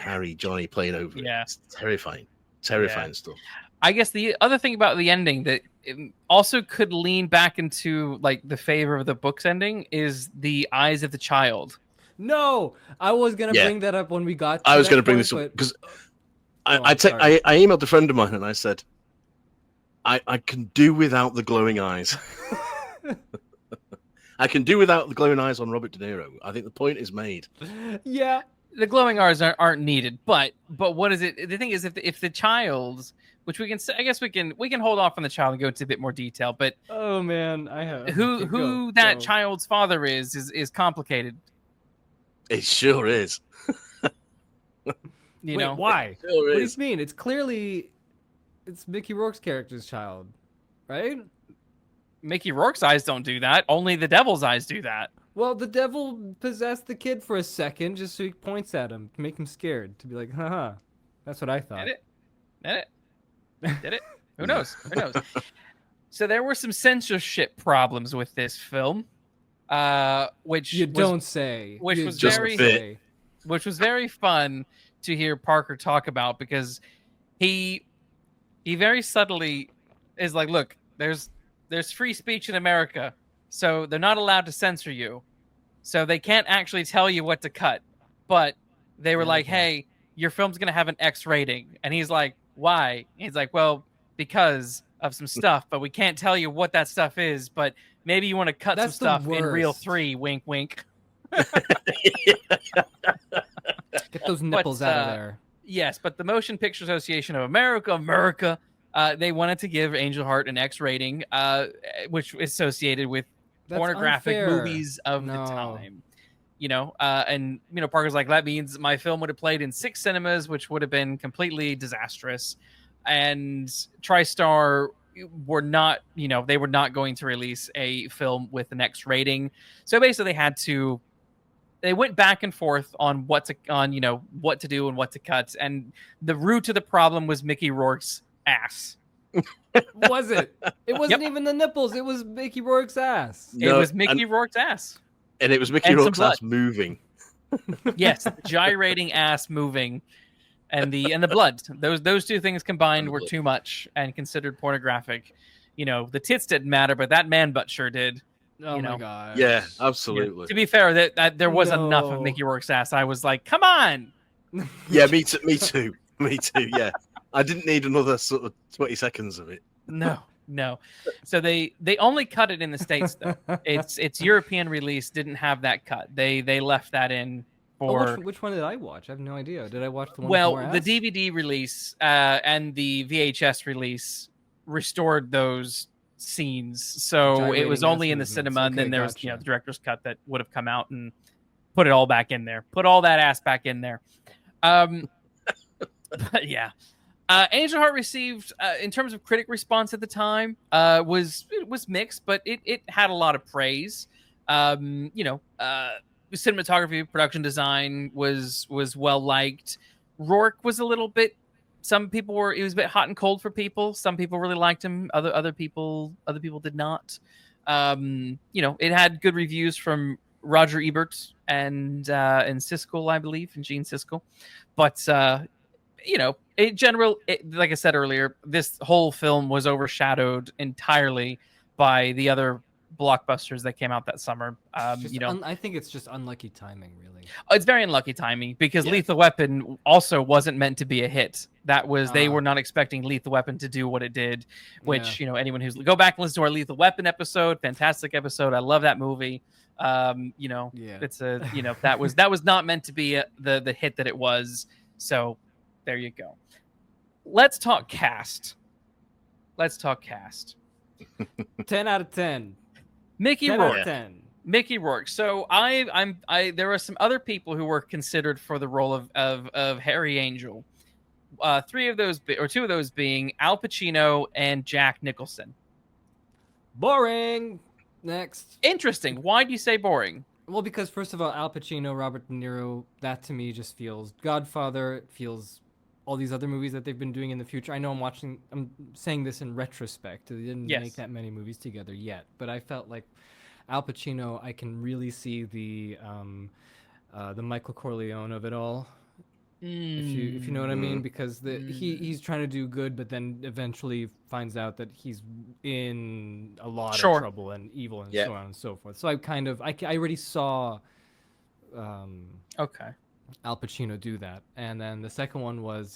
playing over it. It's terrifying stuff. I guess the other thing about the ending that also could lean back into like the favor of the book's ending is the eyes of the child. No, I was gonna bring that up when we got. I was gonna bring this up because I emailed a friend of mine and I said, I can do without the glowing eyes. I can do without the glowing eyes on Robert De Niro. I think the point is made. Yeah, the glowing eyes aren't needed, but what is it? The thing is, if the child, which we can, I guess we can hold off on the child and go into a bit more detail. But oh man, I have who that child's father is complicated. It sure is. You know why? Sure what is. do you mean? It's Mickey Rourke's character's child, right? Mickey Rourke's eyes don't do that. Only the devil's eyes do that. Well, the devil possessed the kid for a second just so he points at him to make him scared. To be like, haha. That's what I thought. Did it? Who knows? So there were some censorship problems with this film. Which was very fun to hear Parker talk about, because he very subtly is like, look, there's free speech in America, so they're not allowed to censor you, so they can't actually tell you what to cut, but they were like, hey, your film's gonna have an X rating, and he's like, why? And he's like, well, because of some stuff, but we can't tell you what that stuff is, but maybe you want to cut some stuff in Reel 3, wink wink. Get those nipples out of there. Yes, but the Motion Picture Association of America, they wanted to give Angel Heart an X rating, which is associated with pornographic movies of the time. And Parker's like, that means my film would have played in 6 cinemas, which would have been completely disastrous. And TriStar were not, they were not going to release a film with an X rating. So basically they went back and forth on what to do and what to cut. And the root of the problem was Mickey Rourke's ass. Was it? It wasn't even the nipples. It was Mickey Rourke's ass. No, it was Mickey Rourke's ass. And it was Mickey Rourke's ass moving. Yes, gyrating ass moving. And the blood. Those two things combined were too much and considered pornographic. The tits didn't matter, but that man butt sure did. Oh my god. Yeah, absolutely. To be fair, that there was enough of Mickey Rourke's ass. I was like, come on. Yeah, me too. Yeah, I didn't need another sort of 20 seconds of it. No. So they only cut it in the States though. Its European release didn't have that cut. They left that in. Which one did I watch? I have no idea. Did I watch the one? Well, the DVD release and the VHS release restored those scenes, so it was only in the cinema, and then there was the director's cut that would have come out and put it all back in there, put all that ass back in there. But yeah, Angel Heart received, in terms of critic response at the time, was mixed, but it had a lot of praise. Cinematography, production design was well liked. Rourke was a little bit. It was a bit hot and cold for people. Some people really liked him. Other people did not. It had good reviews from Roger Ebert and Siskel, I believe, and Gene Siskel. But in general, like I said earlier, this whole film was overshadowed entirely by the other blockbusters that came out that summer. I think it's just unlucky timing, really. It's very unlucky timing because Lethal Weapon also wasn't meant to be a hit. That was they were not expecting Lethal Weapon to do what it did, which anyone who's go back and listen to our Lethal Weapon episode, fantastic episode. I love that movie. It's that was not meant to be the hit that it was. So there you go. Let's talk cast. 10 out of 10. Mickey Rourke. So there are some other people who were considered for the role of Harry Angel. Two of those being Al Pacino and Jack Nicholson. Boring. Next. Interesting. Why do you say boring? Well, because first of all, Al Pacino, Robert De Niro, that to me just feels Godfather. It feels all these other movies that they've been doing in the future. I know I'm saying this in retrospect. They didn't make that many movies together yet, but I felt like Al Pacino, I can really see the Michael Corleone of it all. If you know what I mean, because he's trying to do good, but then eventually finds out that he's in a lot of trouble and evil and so on and so forth. So I already saw Al Pacino do that. And then the second one was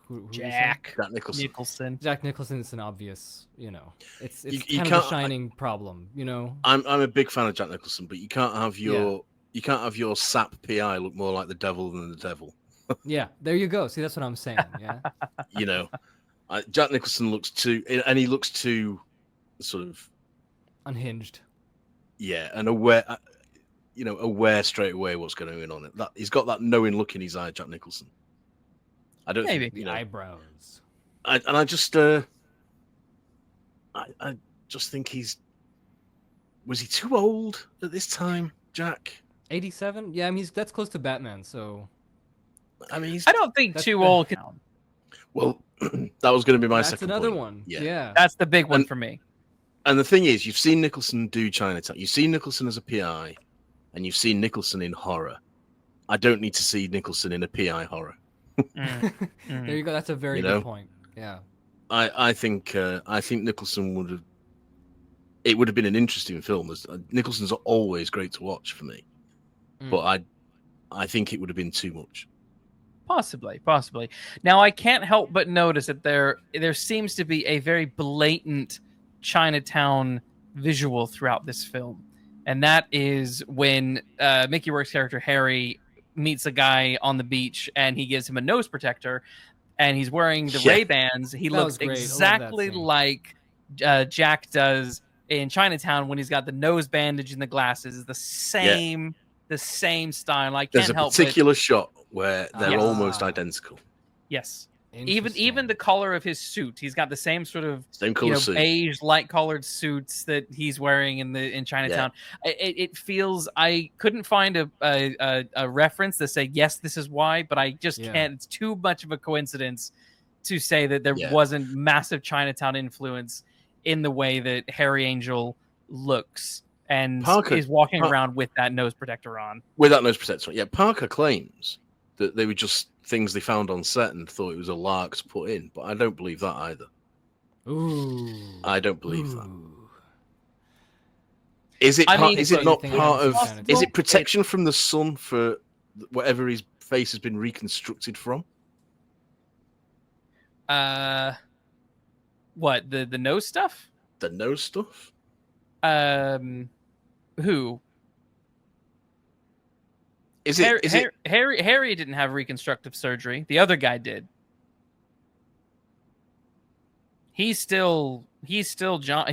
who Jack Nicholson. Jack Nicholson is an obvious, it's You kind of a shining problem, I'm a big fan of Jack Nicholson, but you can't have your sap PI look more like the devil than the devil. Yeah, there you go. See, that's what I'm saying. Yeah. Jack Nicholson looks too sort of unhinged. Yeah, and aware straight away what's going on it. That he's got that knowing look in his eye, Jack Nicholson. I don't think the eyebrows. I just think was he too old at this time, Jack? 87? Yeah, I mean that's close to Batman, so I mean I don't think too old can. Well, that was going to be my second That's another point. one. Yeah. That's the big one for me. And the thing is, you've seen Nicholson do Chinatown. You've seen Nicholson as a PI, and you've seen Nicholson in horror. I don't need to see Nicholson in a PI horror. There you go. That's a very good point. Yeah. I think Nicholson would have. It would have been an interesting film. Nicholson's always great to watch for me, but I think it would have been too much. Possibly. Now, I can't help but notice that there seems to be a very blatant Chinatown visual throughout this film. And that is when Mickey Rourke's character, Harry, meets a guy on the beach and he gives him a nose protector and he's wearing the Ray-Bans. He looks exactly like Jack does in Chinatown when he's got the nose bandage and the glasses. The same style. I can't help There's a particular shot where they're almost identical. Yes. Even the color of his suit, he's got the same sort of suit. Beige, light-colored suits that he's wearing in Chinatown. Yeah. It feels I couldn't find a reference to say yes, this is why, but I just can't. It's too much of a coincidence to say that there wasn't massive Chinatown influence in the way that Harry Angel looks and is walking around with that nose protector on. With that nose protector, yeah. Parker claims that they were just things they found on set and thought it was a lark to put in, but I don't believe that either. Ooh, I don't believe that. Is it not part of? Is it protection from the sun for whatever his face has been reconstructed from? What the nose stuff? The nose stuff. Who? Is it Harry didn't have reconstructive surgery. The other guy did. He's still Johnny.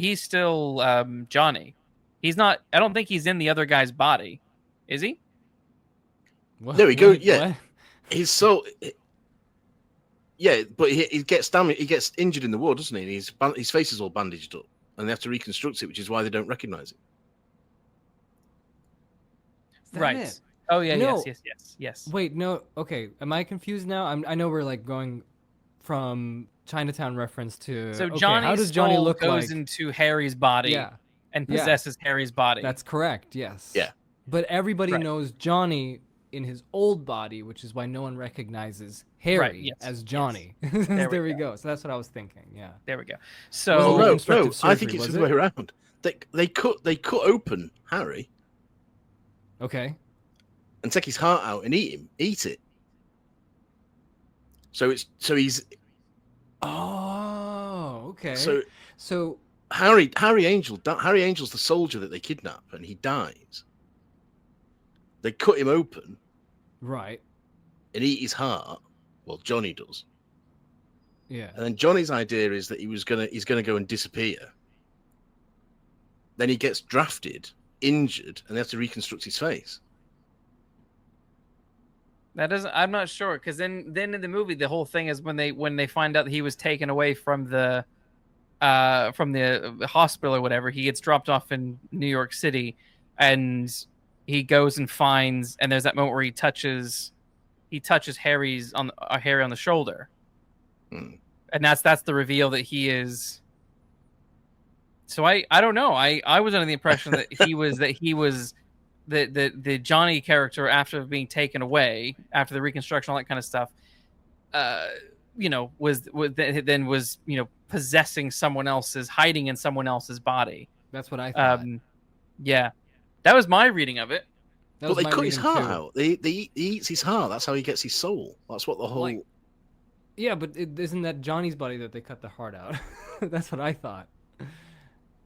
He's not. I don't think he's in the other guy's body. Is he? What? No, he goes. What? Yeah, he's so. Yeah, but he gets damaged. He gets injured in the war, doesn't he? And his face is all bandaged up, and they have to reconstruct it, which is why they don't recognize it. Right. It? Oh yeah. No. Yes. Wait, no. Okay, am I confused now? I know we're like going from Chinatown reference to. So how does Johnny look goes like? into Harry's body. Yeah. And possesses Harry's body. That's correct. Yes. Yeah. But everybody knows Johnny in his old body, which is why no one recognizes Harry as Johnny. Yes. There we go. So that's what I was thinking. Yeah. There we go. So no, I think it's the way around. They cut open Harry. Okay. And take his heart out and eat it. So he's. Oh, okay. So Harry Angel's the soldier that they kidnap, and he dies. They cut him open, right, and eat his heart. Well, Johnny does. Yeah. And then Johnny's idea is that he's gonna go and disappear. Then he gets drafted, injured, and they have to reconstruct his face. That doesn't. I'm not sure because then in the movie the whole thing is when they find out that he was taken away from the hospital or whatever, he gets dropped off in New York City, and he goes and finds, and there's that moment where he touches he touches Harry on the shoulder, Hmm. and that's the reveal that he is. So I don't know. I was under the impression that he was the Johnny character after being taken away after the reconstruction, all that kind of stuff. Was possessing someone else's, hiding in someone else's body. That's what I thought. Yeah, that was my reading of it. But they cut his heart out. He eats his heart. That's how he gets his soul. That's what the whole. Yeah, but isn't that Johnny's body that they cut the heart out? That's what I thought.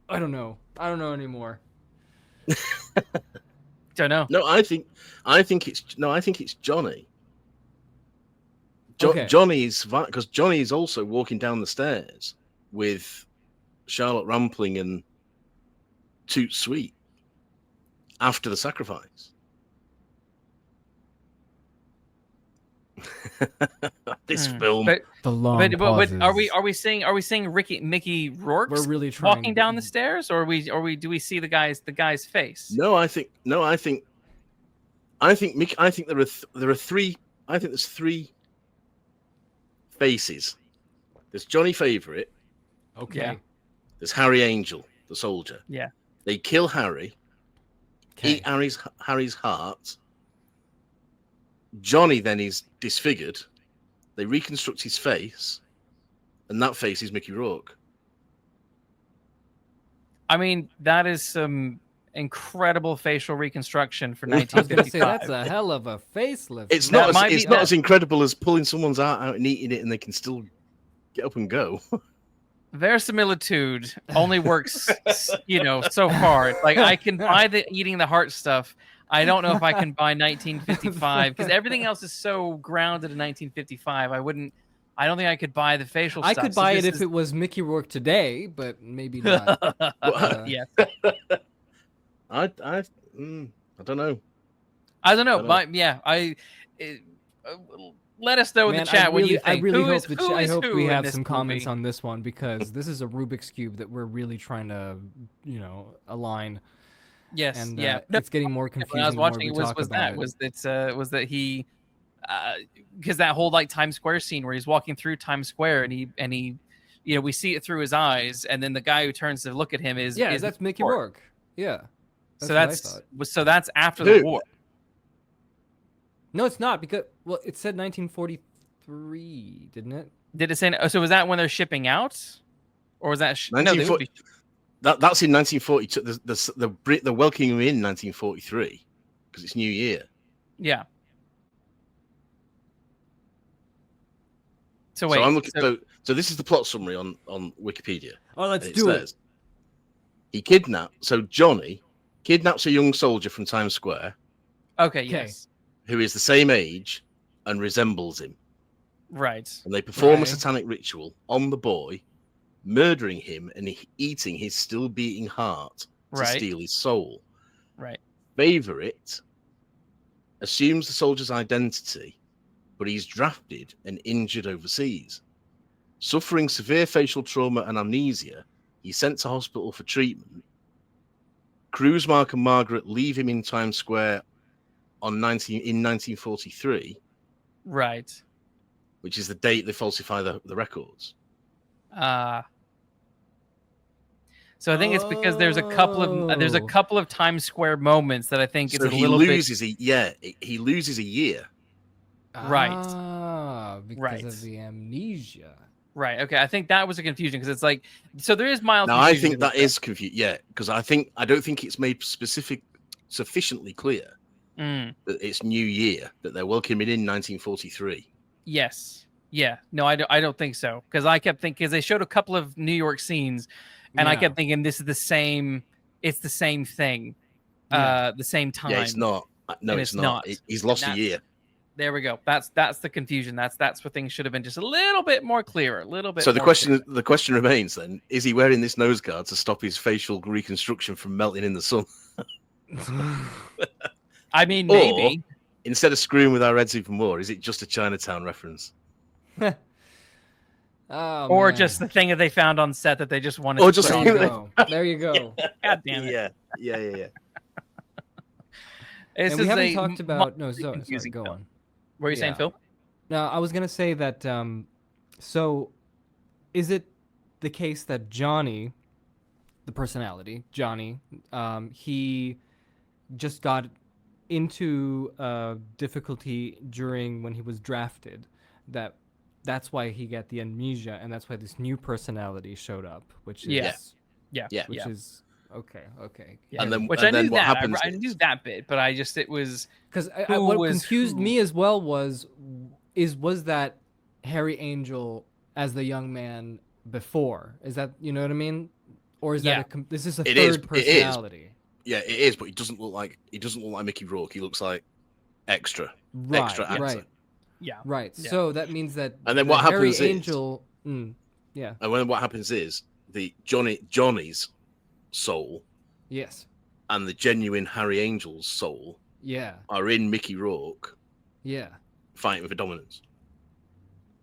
I don't know. I don't know anymore. Don't know. No, I think it's Johnny. Okay. Johnny's because Johnny is also walking down the stairs with Charlotte Rampling and Toot Sweet after the sacrifice. This film, the long pauses. But are we seeing Mickey Rourke? We're really trying walking down the stairs, or do we see the guy's face? No, I think Mickey. I think there are three. I think there's three faces. There's Johnny Favorite. Okay. Yeah. There's Harry Angel, the soldier. Yeah. They kill Harry. Okay. Eat Harry's heart. Johnny then is disfigured. They reconstruct his face, and that face is Mickey Rourke. I mean, that is some incredible facial reconstruction for I was gonna 1955. say that's a hell of a facelift. It's That not might as, it's be not that- as incredible as pulling someone's heart out and eating it, and they can still get up and go. Verisimilitude only works, so far. It's like I can buy the eating the heart stuff. I don't know if I can buy 1955 because everything else is so grounded in 1955. I don't think I could buy the facial I stuff. could buy it if it was Mickey Rourke today, but maybe not. Yeah. I don't know. I don't know. I don't But yeah, let us know in the chat what you think. I really Who hope is- who I is hope who we in have this some comments movie? on this one because this is a Rubik's cube that we're really trying to, align. Yes, And yeah. it's getting more confusing. When I was the more watching we it, talk about it. was that he, because that whole like Times Square scene where he's walking through Times Square and he, we see it through his eyes, and then the guy who turns to look at him is that's Mickey Rourke. Yeah. So what I that's thought. that's after Dude. the war. No, it's not because it said 1943, didn't it? Did it say? So was that when they're shipping out, or was that? No, they would be. That's in 1942. The welcoming him in 1943 because it's New Year. Yeah. So wait. So I'm looking. So this is the plot summary on Wikipedia. Oh, let's It do it. says, he kidnapped. So Johnny kidnaps a young soldier from Times Square Okay. Yes. who is the same age and resembles him, Right. and they perform a Right. satanic ritual on the boy, murdering him and eating his still beating heart to Right. steal his soul. Right. Favorite assumes the soldier's identity, but he's drafted and injured overseas. Suffering severe facial trauma and amnesia, he's sent to hospital for treatment. Mark and Margaret leave him in Times Square in 1943, Right. which is the date they falsify the records. So I think it's because there's a couple of Times Square moments that I think So it's a he little loses he loses a year. Right. Because Right. of the amnesia. right. Okay, I think that was a confusion because it's like so there is mild. Now I confusion think in that this is confused. Yeah, because I don't think it's made sufficiently clear stuff. Mm, that it's New Year, that they're welcoming in 1943. yes. Yeah. No, I don't think so because I kept thinking because they showed a couple of New York scenes and I Yeah. kept thinking this is the same. It's the same thing. Yeah. The same time. Yeah, it's not. No, And it's it's not. not. He's lost a That's- year. There we go. That's the confusion. That's where things should have been just a little bit more clear. A little bit. So the more question remains then: is he wearing this nose guard to stop his facial reconstruction from melting in the sun? clear. I mean, Or- maybe. Instead of screwing with our heads even more, is it just a Chinatown reference? Oh, Or man. just the thing that they found on set that they just wanted Or to just put There on. you go. There you go. God damn it. Yeah. This And we is haven't a talked about. No, sorry, confusing go film. on. What are you saying, Phil? No, I was gonna say that. So, is it the case that Johnny, the personality, Johnny, he just got into difficulty during when he was drafted? That's why he got the amnesia, and that's why this new personality showed up, which is Yeah. which is okay. Yeah. And then, which and I then knew what that. happens? I knew that bit, but it was Because Who what was confused who? me as well was that Harry Angel as the young man before? Is that, you know what I mean? Or is that this is a It is, third personality? Yeah, it is, but he doesn't look like Mickey Rourke. He looks like extra actor. Right. Yeah. So that means that And then the what Harry happens Angel, And then what happens is the Johnny's soul yes. and the genuine Harry Angel's soul Yeah. are in Mickey Rourke Yeah. fighting for dominance.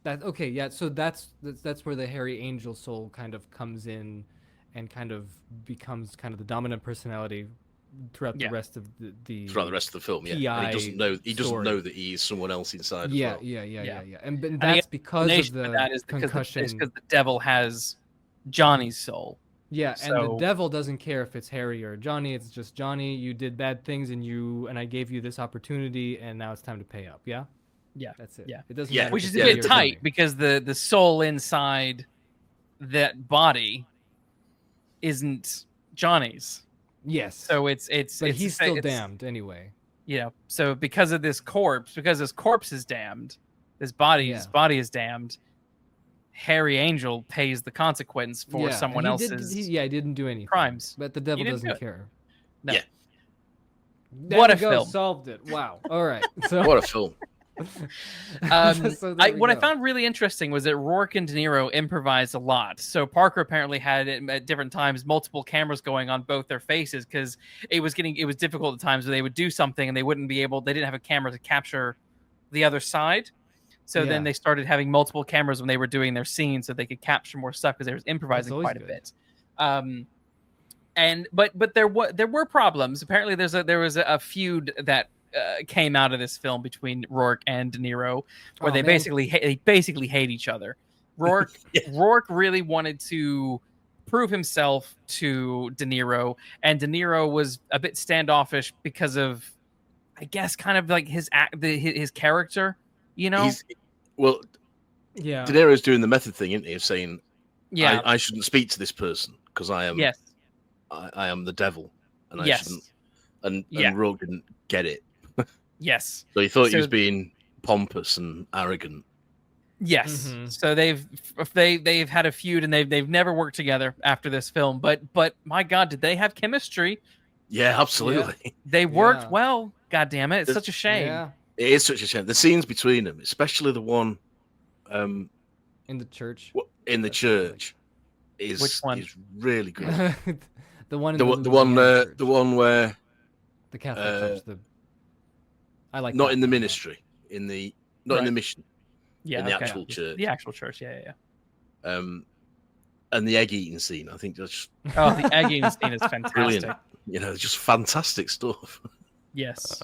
So that's where the Harry Angel soul kind of comes in and kind of becomes kind of the dominant personality throughout the rest of the film. Yeah, and he doesn't know that he is someone else inside. Yeah. And that's because of the concussion. It's because the devil has Johnny's soul. Yeah, and the devil doesn't care if it's Harry or Johnny. It's just Johnny. You did bad things, and I gave you this opportunity, and now it's time to pay up. Yeah. Yeah, that's it. Yeah, it doesn't. Yeah, matter which if is it's a Harry bit or tight Johnny. because the soul inside that body isn't Johnny's. Yes. So it's But he's still damned anyway. Yeah. So because of this corpse, because his corpse is damned, his body is damned. Harry Angel pays the consequence for someone else's. He didn't do anything. Crimes. But the devil doesn't care. No. Yeah. What a film. Solved it. Wow. All right. So What a film. What I found really interesting was that Rourke and De Niro improvised a lot. So Parker apparently had at different times multiple cameras going on both their faces because it was difficult at times where they would do something and they didn't have a camera to capture the other side. So then they started having multiple cameras when they were doing their scenes so they could capture more stuff because they were improvising quite a bit. But there were problems. Apparently there was a feud that came out of this film between Rourke and De Niro, where they basically hate each other. Rourke really wanted to prove himself to De Niro, and De Niro was a bit standoffish because of, I guess, kind of like his character. You know, De Niro's doing the method thing, isn't he? Of saying, I shouldn't speak to this person because I am. Yes. I am the devil, and I shouldn't. And Rourke didn't get it. Yes. So he thought he was being pompous and arrogant. Yes. Mm-hmm. So they've had a feud and they've never worked together after this film. But my God, did they have chemistry? Yeah, absolutely. Yeah. They worked well. God damn it! It's such a shame. Yeah. It is such a shame. The scenes between them, especially the one in the church. Is which one? Is really good. The one where the Catholic church. I like not in the ministry, in the mission. Yeah, in the actual church. The actual church, yeah. And the egg eating scene, I think that's the egg eating scene is fantastic. Brilliant. Just fantastic stuff. Yes.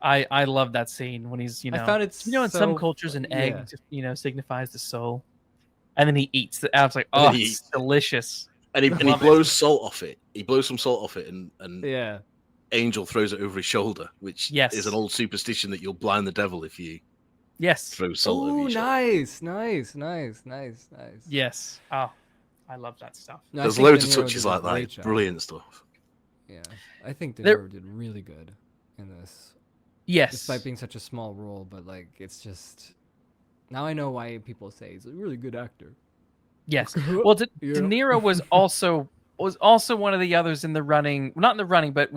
I love that scene when he's, I found it in some cultures an egg signifies the soul. And then he eats it. I was like, oh, it's delicious. And he blows salt off it. He blows some salt off it and Angel throws it over his shoulder, which is an old superstition that you'll blind the devil if you throw salt over your shoulder. Nice. Yes. Oh, I love that stuff. No, There's loads of touches like that. Brilliant stuff. Yeah. I think De Niro did really good in this. Yes. Despite being such a small role, but it's just... Now I know why people say he's a really good actor. Yes. Well, De Niro was also one of the others in the running. Not in the running, but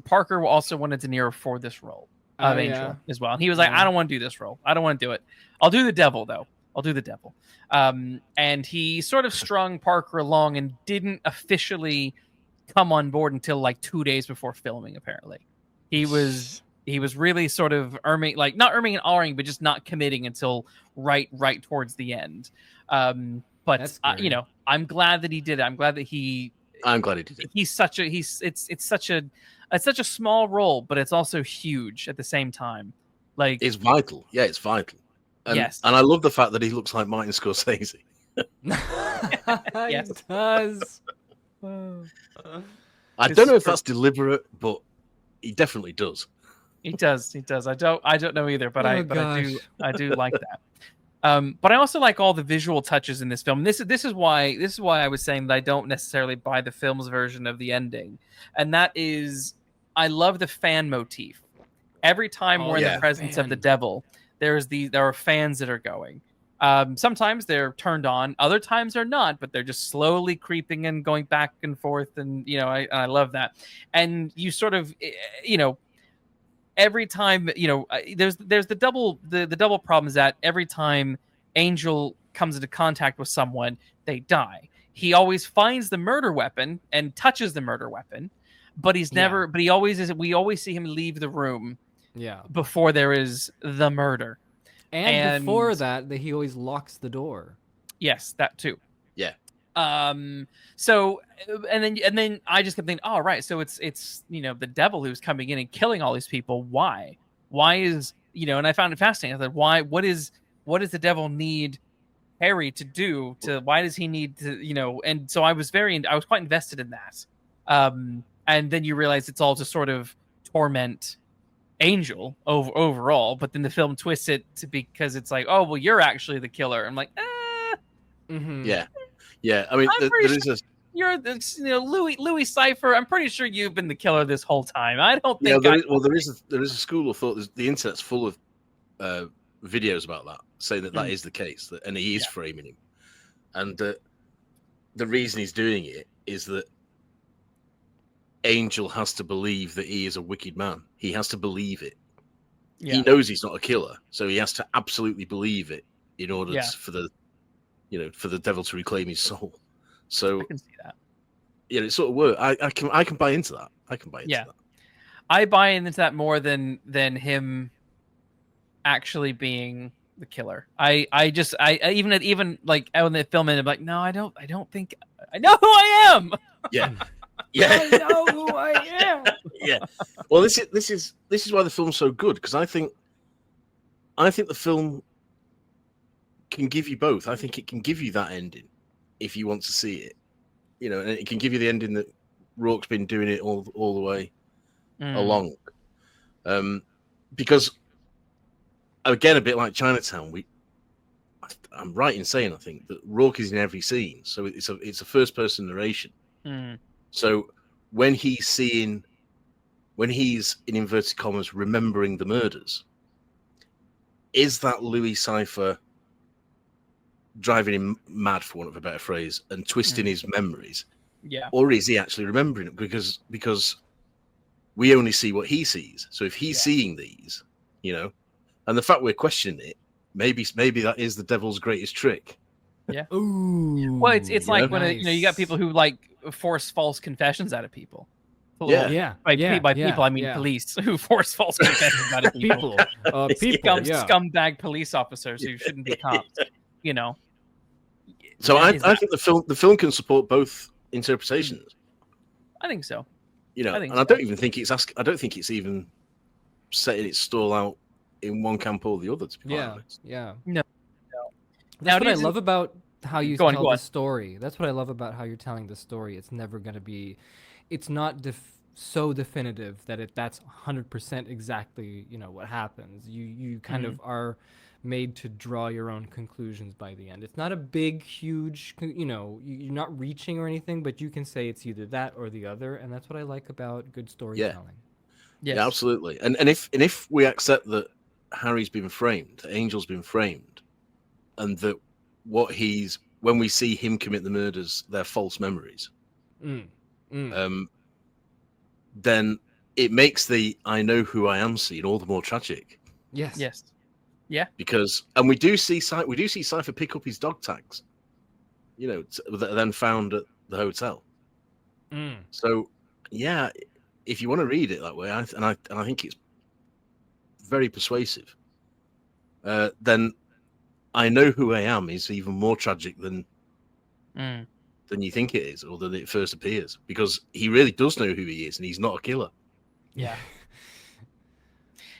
Parker also wanted De Niro for this role of Angel as well. And he was like, I don't want to do this role. I don't want to do it. I'll do the devil, though. I'll do the devil. And he sort of strung Parker along and didn't officially come on board until like 2 days before filming, apparently. He was really sort of not erming and ahhing, but just not committing until right towards the end. But I'm glad that he did it. I'm glad he did it. It's such a small role, but it's also huge at the same time. Like, it's vital. Yeah, it's vital. And, yes, and I love the fact that he looks like Martin Scorsese. He does. I don't know if that's deliberate, but he definitely does. he does. I don't know either, but I do like that. But I also like all the visual touches in this film. This is why I was saying that I don't necessarily buy the film's version of the ending, and that is I love the fan motif. Every time we're in the presence of the devil, there are fans that are going. Sometimes they're turned on, other times they're not, but they're just slowly creeping and going back and forth, and I love that. And you sort of every time there's the double problem is that every time Angel comes into contact with someone, they die. He always finds the murder weapon and touches the murder weapon, but we always see him leave the room before there is the murder. And before that, he always locks the door. Yes, that too. Yeah. So and then I just kept thinking, oh right, so it's the devil who's coming in and killing all these people. Why is and I found it fascinating. I thought, what does the devil need Harry to do why does he need to and so I was quite invested in that. And then you realize it's all to sort of torment Angel overall, but then the film twists it because it's like, oh well, you're actually the killer. I'm like, yeah. I mean, you're Louis Cypher. I'm pretty sure you've been the killer this whole time. I don't think. There is a school of thought. The internet's full of videos about that, saying that is the case, and he is framing him, and the reason he's doing it is that Angel has to believe that he is a wicked man. He has to believe it. Yeah. He knows he's not a killer, so he has to absolutely believe it in order for the devil to reclaim his soul. So I can see that. Yeah, it sort of works. I can buy into that. That. I buy into that more than him actually being the killer. I even like when they film it, I'm like, no, I don't think I know who I am. Yeah. Yeah, I know who I am. Yeah. Well, this is why the film's so good, because I think the film can give you both. I think it can give you that ending if you want to see it, and it can give you the ending that Rourke's been doing it all the way along. Because again, a bit like Chinatown, I'm right in saying I think that Rourke is in every scene, so it's a first person narration. So when he's in inverted commas remembering the murders, is that Louis Cypher driving him mad, for want of a better phrase, and twisting his memories? Yeah. Or is he actually remembering it? Because we only see what he sees. So if he's seeing these, and the fact we're questioning it, maybe that is the devil's greatest trick. Yeah. Ooh. Well, it's like when you got people who like force false confessions out of people. By people, I mean police who force false confessions out of people. Scumbag police officers who shouldn't be cops. So I think the film can support both interpretations. I think so. I don't even think I don't think it's even setting its stall out in one camp or the other. To be honest. Yeah. No. That's what I love about how you tell the story. That's what I love about how you're telling the story. It's never going to be. It's not so definitive that that's 100% exactly what happens. You kind of are made to draw your own conclusions by the end. It's not a big, huge. You're not reaching or anything, but you can say it's either that or the other, and that's what I like about good storytelling. Yes. Yeah, absolutely. And if we accept that Harry's been framed, that Angel's been framed, and that when we see him commit the murders, they're false memories. Then it makes the "I know who I am" scene all the more tragic. Yes. Yeah. Because we do see Cypher pick up his dog tags, that are then found at the hotel. So yeah, if you want to read it that way, I think it's very persuasive. Then I know who I am is even more tragic than you think it is, or than it first appears, because he really does know who he is, and he's not a killer. Yeah.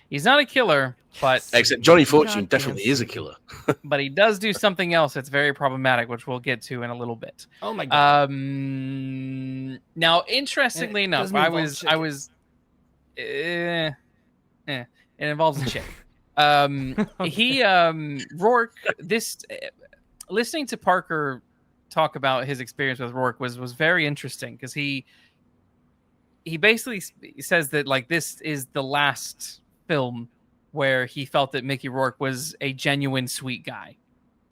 He's not a killer, But except Johnny Fortune Goddamn definitely is a Suki. killer. but he does do something else that's very problematic, which we'll get to in a little bit. Oh my god. Now, interestingly enough, doesn't I involve was it involves a chick. Rourke, listening to Parker talk about his experience with Rourke was very interesting, because he basically says that like this is the last film where he felt that Mickey Rourke was a genuine sweet guy.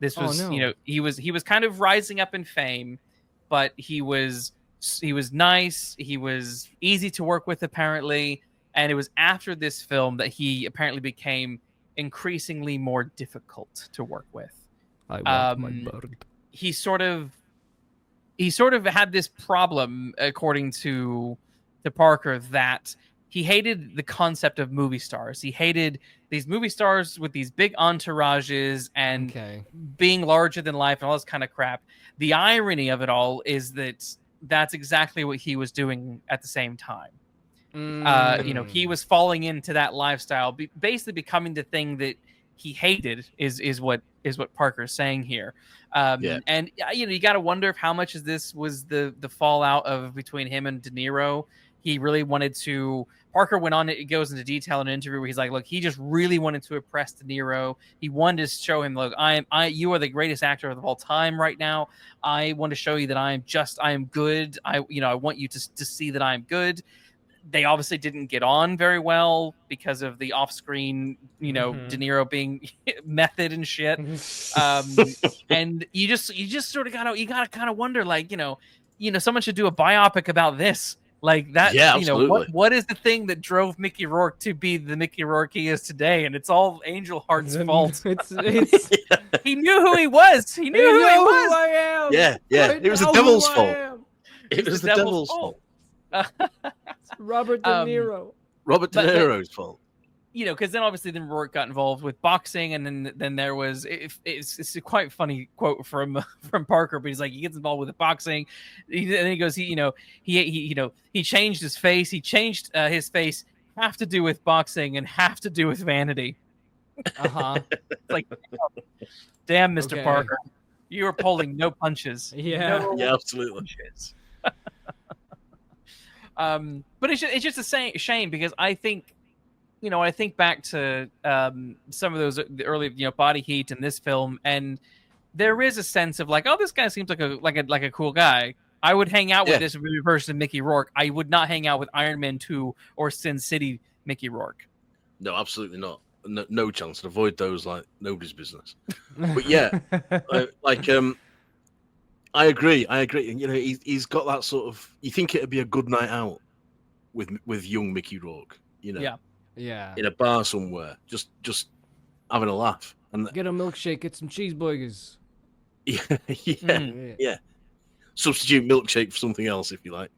This was, he was kind of rising up in fame, but he was nice, he was easy to work with apparently, and it was after this film that he apparently became increasingly more difficult to work with. I want my bird. He sort of had this problem, according to Parker, that he hated the concept of movie stars. He hated these movie stars with these big entourages and being larger than life and all this kind of crap. The irony of it all is that that's exactly what he was doing at the same time. He was falling into that lifestyle, basically becoming the thing that he hated is what Parker's saying here. And you got to wonder if how much of this was the fallout of between him and De Niro. He really wanted to. Parker went on. It goes into detail in an interview where he's like, "Look, he just really wanted to impress De Niro. He wanted to show him, look, you are the greatest actor of all time right now. I want to show you that I am good. I want you to see that I am good." They obviously didn't get on very well because of the off-screen, De Niro being method and shit. And you just sort of gotta kind of wonder, like, someone should do a biopic about this. Like that, yeah, absolutely. What is the thing that drove Mickey Rourke to be the Mickey Rourke he is today? And it's all Angel Heart's fault. It's He knew who he was. He knew who he was. I am. Yeah. It was the devil's fault. It was the devil's fault. Robert De Niro. Robert De Niro's fault. Because then obviously Rourke got involved with boxing, and then there was it's a quite funny quote from Parker, but he's like, he gets involved with the boxing, and then he goes, he changed his face. He changed his face half to do with boxing and half to do with vanity. It's like, damn, Mr. Parker, you are pulling no punches. Yeah, absolutely. Punches. But it's just a shame, because I think. I think back to some of the early, Body Heat in this film, and there is a sense of like, oh, this guy seems like a cool guy. I would hang out with this version of Mickey Rourke. I would not hang out with Iron Man 2 or Sin City Mickey Rourke. No, absolutely not. No chance. Avoid those like nobody's business. But yeah, I agree. He's got that sort of. You think it'd be a good night out with young Mickey Rourke. Yeah. In a bar somewhere, just having a laugh and get a milkshake, get some cheeseburgers. Yeah. Substitute milkshake for something else if you like.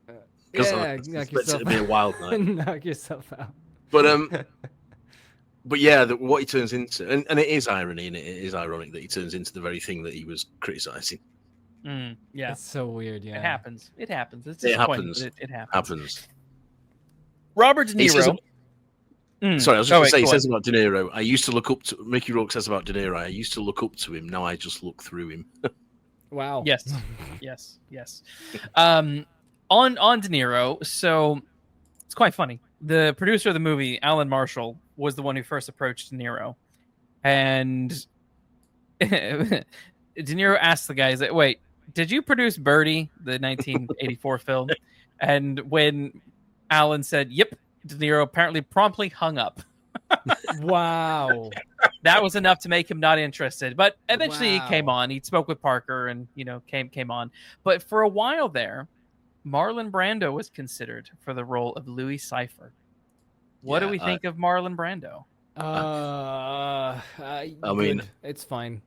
Because I expect it to be a wild night. Knock yourself out. But yeah, what he turns into, and it is irony, and it is ironic that he turns into the very thing that he was criticizing. Yeah, it's so weird. Yeah, it happens. It happens. It happens. It happens. Robert De Niro. Sorry, I was just going to say, he go says on. about De Niro, I used to look up to, Mickey Rourke says about De Niro, I used to look up to him, now I just look through him. Wow. Yes. On De Niro, so it's quite funny. The producer of the movie, Alan Marshall, was the one who first approached De Niro. And De Niro asked the guy, wait, did you produce Birdie, the 1984 film? And when Alan said, yep, De Niro apparently promptly hung up. Wow. That was enough to make him not interested. But eventually he came on. He spoke with Parker and, came on. But for a while there, Marlon Brando was considered for the role of Louis Cypher. What do we think of Marlon Brando? I mean, it's fine.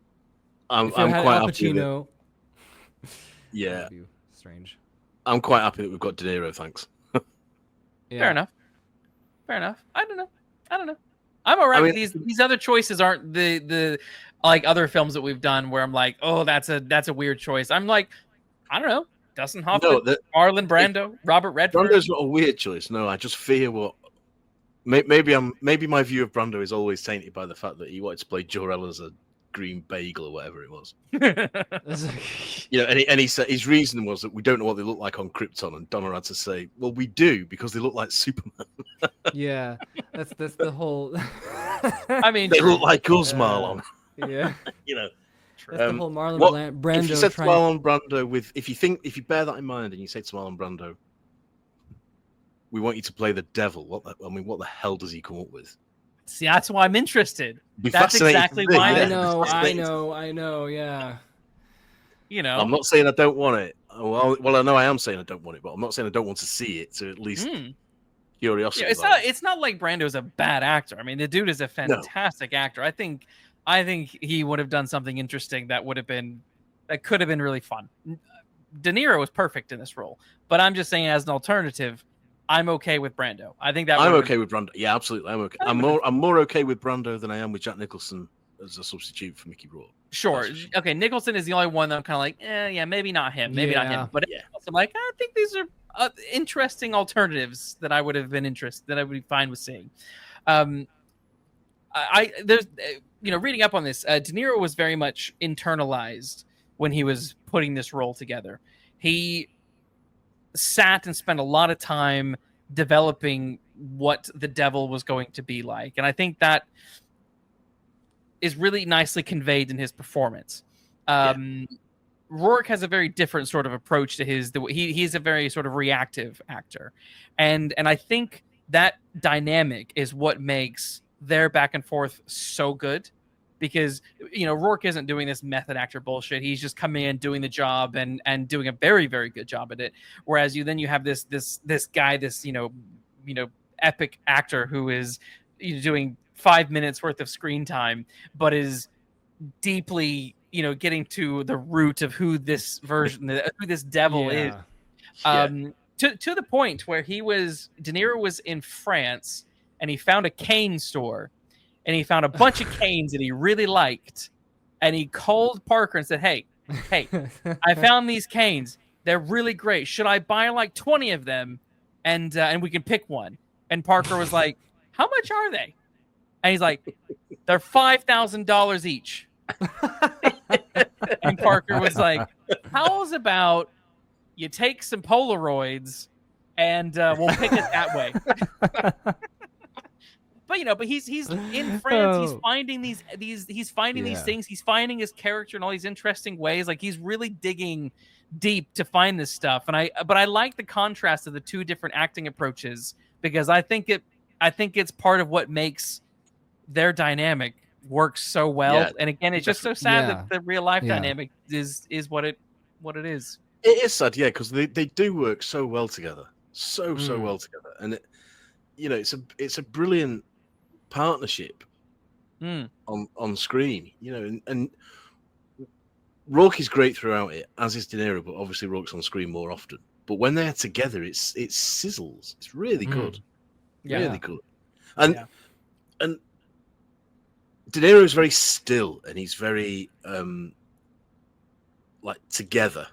I'm quite Al Pacino, happy. Yeah. That'd be strange. I'm quite happy that we've got De Niro, thanks. Fair enough. I don't know. I'm all right with these other choices. Aren't the like other films that we've done where I'm like, oh, that's a weird choice. I'm like, I don't know. Dustin Hoffman, Marlon Brando, Robert Redford. Brando's not a weird choice. No, I just fear what maybe my view of Brando is always tainted by the fact that he wanted to play Jor-El as a green bagel or whatever it was. And he said his reason was that we don't know what they look like on Krypton, and Donna had to say, "Well, we do because they look like Superman." Yeah, that's the whole. I mean, they look like us, Marlon. Yeah, That's the whole Marlon Brando. If you said to Marlon Brando, if you bear that in mind, and you say to Marlon Brando, "We want you to play the devil," what the hell does he come up with? See, that's why I'm interested. That's exactly why. I know. Yeah. I'm not saying I don't want it. Well, I know I am saying I don't want it, but I'm not saying I don't want to see it. To at least curiosity. Yeah, it's not like Brando's a bad actor. I mean, the dude is a fantastic actor. I think he would have done something interesting that could have been really fun. De Niro was perfect in this role, but I'm just saying as an alternative, I'm okay with Brando. I think that I'm okay with Brando. Yeah, absolutely. I'm okay. I'm more okay with Brando than I am with Jack Nicholson as a substitute for Mickey Rourke. Sure. Okay, Nicholson is the only one that I'm kind of like, yeah, maybe not him. Maybe not him. But I'm like, I think these are interesting alternatives that I would have been interested, that I would be fine with seeing. There's reading up on this, De Niro was very much internalized when he was putting this role together. He sat and spent a lot of time developing what the devil was going to be like, and I think that is really nicely conveyed in his performance. Rourke has a very different sort of approach to he's a very sort of reactive actor, and I think that dynamic is what makes their back and forth so good. Because Rourke isn't doing this method actor bullshit. He's just coming in, doing the job, and doing a very, very good job at it. Whereas you have this guy, this epic actor who is doing 5 minutes worth of screen time, but is deeply getting to the root of who this who this devil is. To the point where De Niro was in France and he found a cane store. And he found a bunch of canes that he really liked. And he called Parker and said, hey, I found these canes. They're really great. Should I buy like 20 of them and we can pick one? And Parker was like, how much are they? And he's like, they're $5,000 each. And Parker was like, how's about you take some Polaroids and we'll pick it that way. But he's in France. He's finding these things. He's finding his character in all these interesting ways. Like he's really digging deep to find this stuff. And I like the contrast of the two different acting approaches because I think it's part of what makes their dynamic work so well. Yeah, and again, it's just so sad that the real life dynamic is what it is. It is sad, because they do work so well together, so well together, and it's a brilliant partnership on screen, and Rourke is great throughout it, as is De Niro, but obviously Rourke's on screen more often. But when they're together, it sizzles. It's really good, really good. And De Niro is very still, and he's very like together,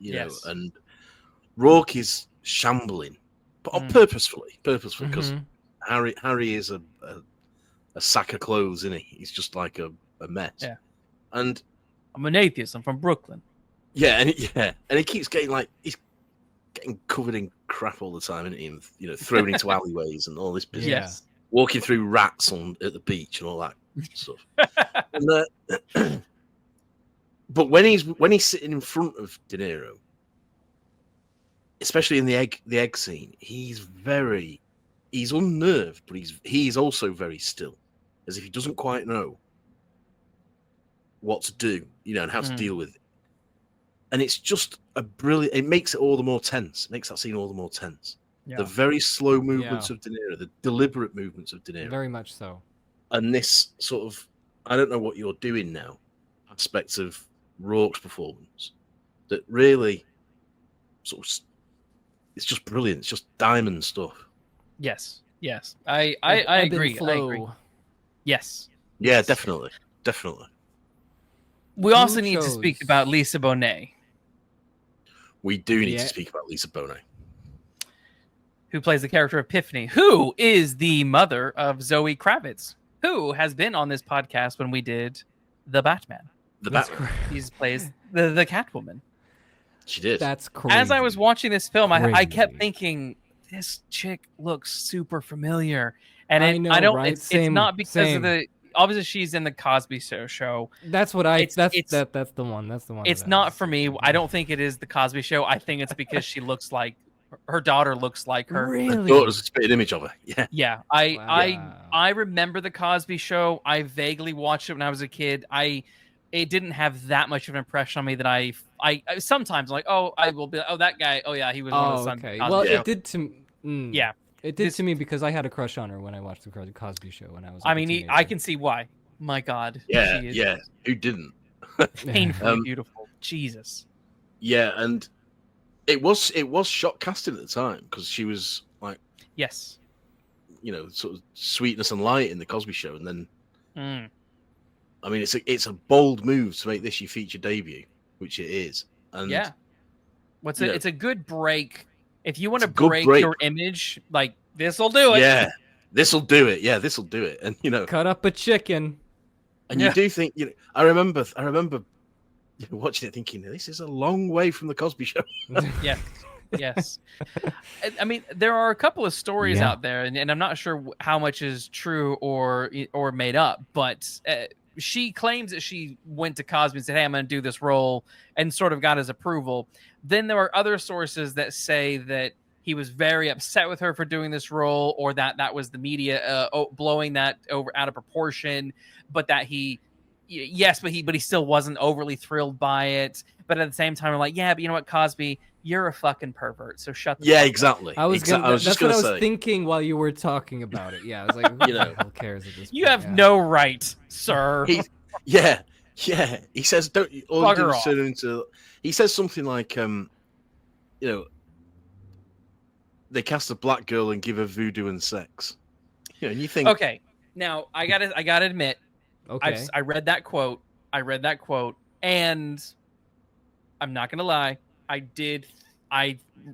and Rourke is shambling, but purposefully, because Harry is a sack of clothes, isn't he? He's just like a mess. Yeah. And I'm an atheist. I'm from Brooklyn. And he keeps getting he's getting covered in crap all the time, isn't he? And, thrown into alleyways and all this business. Yes. Walking through rats at the beach and all that stuff. And, but when he's sitting in front of De Niro, especially in the egg scene, he's unnerved, but he's also very still, as if he doesn't quite know what to do, and how to deal with it. And it's just it makes it all the more tense. It makes that scene all the more tense. Yeah. The very slow movements of De Niro, the deliberate movements of De Niro. Very much so. And this sort of, I don't know what you're doing now, aspects of Rourke's performance that really sort of, it's just brilliant. It's just diamond stuff. Yes. I agree. I agree. Yes. Yeah, definitely. We also need to speak about Lisa Bonet. We do need to speak about Lisa Bonet. who plays the character Epiphany, who is the mother of Zoe Kravitz, who has been on this podcast when we did The Batman. The Batman. He plays the Catwoman. She did. That's crazy. As I was watching this film, I kept thinking, this chick looks super familiar. And I don't. Right? It's not because of the. Obviously, she's in the Cosby Show. That's what I. That's the one. That's the one. It's not for me. I don't think it is the Cosby Show. I think it's because she looks like her daughter looks like her. Really? Her daughter's a spitting image of her. Yeah. Yeah. I remember the Cosby Show. I vaguely watched it when I was a kid. It didn't have that much of an impression on me that I sometimes like, oh, I will be, oh, that guy, oh yeah, he was one of the sons. Okay. Cosby Well, Show. it did to. Yeah. It did to me because I had a crush on her when I watched the Cosby Show when I was. I mean, I can see why. My God. Yeah, she is yeah. Who didn't? painfully beautiful. Jesus. Yeah, and it was shock casting at the time because she was like, Yes. Sort of sweetness and light in the Cosby Show, and then, I mean, it's a bold move to make this your feature debut, which it is. And yeah. It's a good break. If you want to break your image, like this'll do it. Yeah, this'll do it. Yeah, this'll do it. And cut up a chicken. And you do think, I remember watching it thinking, this is a long way from the Cosby Show. Yeah. Yes. I mean, there are a couple of stories out there, and I'm not sure how much is true or made up, but she claims that she went to Cosby and said, hey, I'm going to do this role, and sort of got his approval. Then there are other sources that say that he was very upset with her for doing this role, or that was the media blowing that out of proportion, but that but he still wasn't overly thrilled by it. But at the same time, I'm like, yeah, but you know what, Cosby, you're a fucking pervert, so shut the fuck exactly. up. That's what I was thinking while you were talking about it. Yeah, I was like, who the hell cares at this point? You have no right, sir. Yeah. He says, don't all do is turn into. He says something like, they cast a black girl and give her voodoo and sex. And you think, okay, now I gotta admit, okay, I read that quote, and I'm not gonna lie, I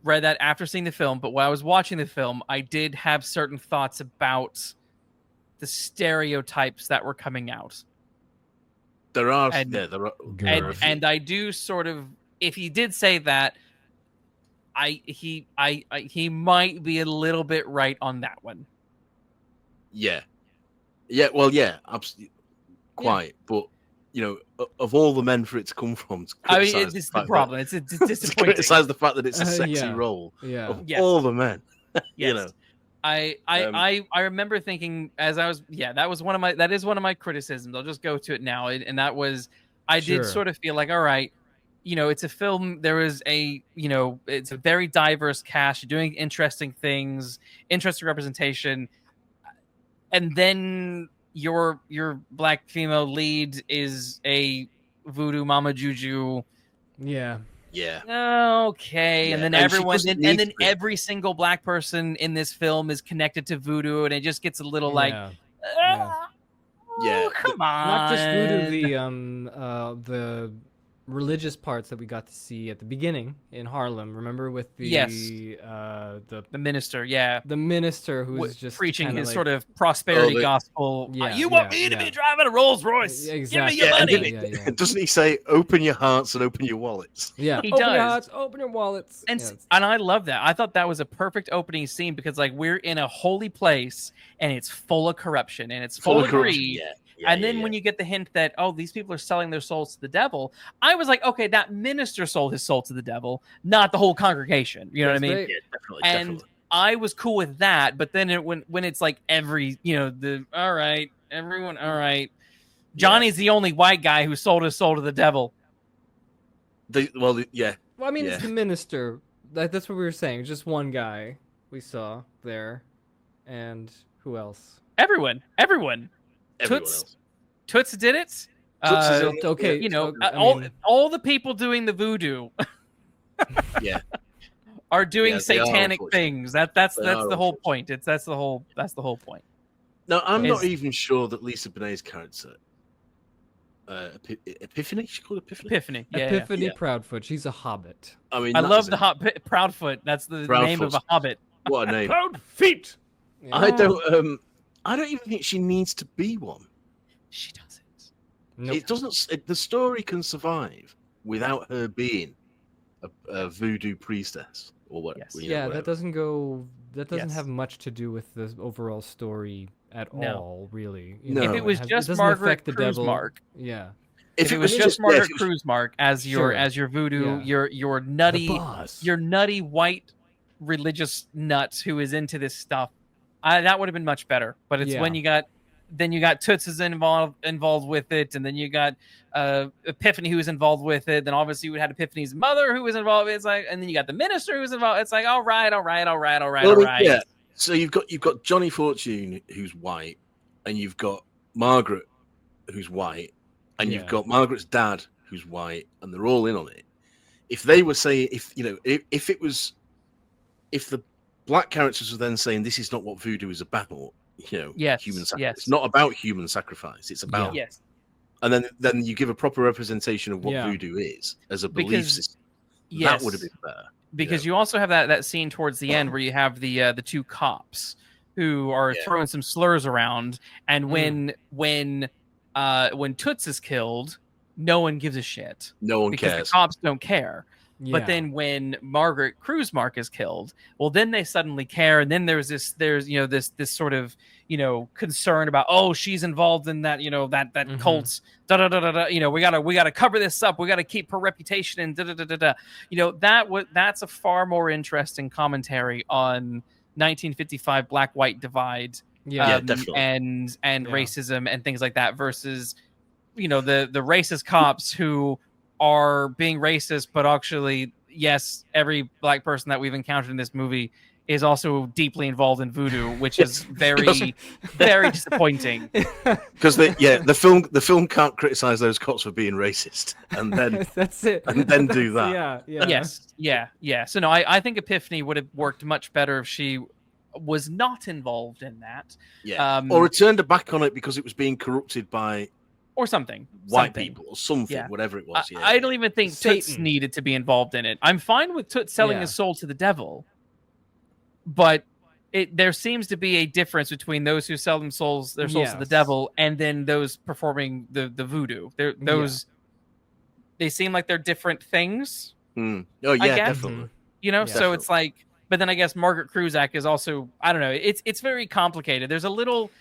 read that after seeing the film, but while I was watching the film, I did have certain thoughts about the stereotypes that were coming out. There are, and I do sort of, if he did say that, he might be a little bit right on that one. Yeah, well, yeah, absolutely, quite. But of all the men for it to come from, it's the problem. It's disappointing. Besides the fact that it's a sexy role, of all the men, I remember thinking as I was, that is one of my criticisms. I'll just go to it now, and that was did sort of feel like, all right, it's a film. There is it's a very diverse cast. You're doing interesting things, interesting representation, and then your black female lead is a voodoo mama juju. Yeah. Okay. And then every single black person in this film is connected to voodoo, and it just gets a little come on. Not just voodoo, the religious parts that we got to see at the beginning in Harlem. Remember with the minister, the minister who's just preaching his sort of prosperity gospel. You want me to be driving a Rolls Royce? Exactly. Give me your money. Doesn't he say, "Open your hearts and open your wallets"? Yeah, he open does. Your hearts, open your wallets. And I love that. I thought that was a perfect opening scene because we're in a holy place and it's full of corruption and it's full of greed. And then when you get the hint that, these people are selling their souls to the devil, I was like, okay, that minister sold his soul to the devil, not the whole congregation. You know what I mean? Yeah, definitely. I was cool with that, but then when it's like all right, everyone, all right. Johnny's the only white guy who sold his soul to the devil. Well, I mean, it's the minister. That's what we were saying. Just one guy we saw there. And who else? Everyone. Toots did it. Okay. All the people doing the voodoo are doing satanic things. That's the whole point. That's the whole point. No, I'm not even sure that Lisa Bonet's character, Epiphany, she called Epiphany. Epiphany Proudfoot. She's a hobbit. I mean, I love the Proudfoot. That's the name of a hobbit. What a name. Cloud feet. Yeah. I don't even think she needs to be one. She doesn't. Nope. It doesn't. The story can survive without her being a voodoo priestess or what. Yes. Yeah, that doesn't go. That doesn't Yes. have much to do with the overall story at No. all, really. No. If it was it just doesn't Margaret affect the devil. Kruzmark, Yeah. if it was just Margaret yeah, Kruzmark as your voodoo, your nutty, The boss. your nutty white religious nuts who is into this stuff, that would have been much better. But it's when you got Toots is involved with it, and then you got Epiphany who was involved with it. Then obviously we had Epiphany's mother who was involved. It's like, and then you got the minister who's involved. It's like, all right. Yeah. So you've got Johnny Fortune who's white, and you've got Margaret who's white, and you've got Margaret's dad who's white, and they're all in on it. If they were saying, if the black characters were then saying this is not what voodoo is about, human sacrifice. Yes. It's not about human sacrifice. It's about Yes. And then you give a proper representation of what voodoo is as a belief system. That would have been better. Because you also have that scene towards the end where you have the two cops who are throwing some slurs around, and when Toots is killed, no one gives a shit. No one because cares. The cops don't care. Yeah. But then when Margaret Kruzmark is killed, well, then they suddenly care, and then there's this sort of concern about, she's involved in that that cult, we gotta cover this up, we gotta keep her reputation, and that's a far more interesting commentary on 1955 black-white divide, definitely, and racism and things like that versus the racist cops who are being racist, but actually, yes, every black person that we've encountered in this movie is also deeply involved in voodoo, which is very, very disappointing. Because the film can't criticize those cops for being racist, and then that's it, and then do that. Yeah. So no, I think Epiphany would have worked much better if she was not involved in that. Yeah, or turned her back on it because it was being corrupted by. Or something. White people, or something, whatever it was. I don't even think Toots needed to be involved in it. I'm fine with Toots selling his soul to the devil, but there seems to be a difference between those who sell their souls to the devil and then those performing the voodoo. They seem like they're different things. Oh yeah, definitely. So it's like, but then I guess Margaret Kruzak is also, I don't know. It's very complicated. There's a little.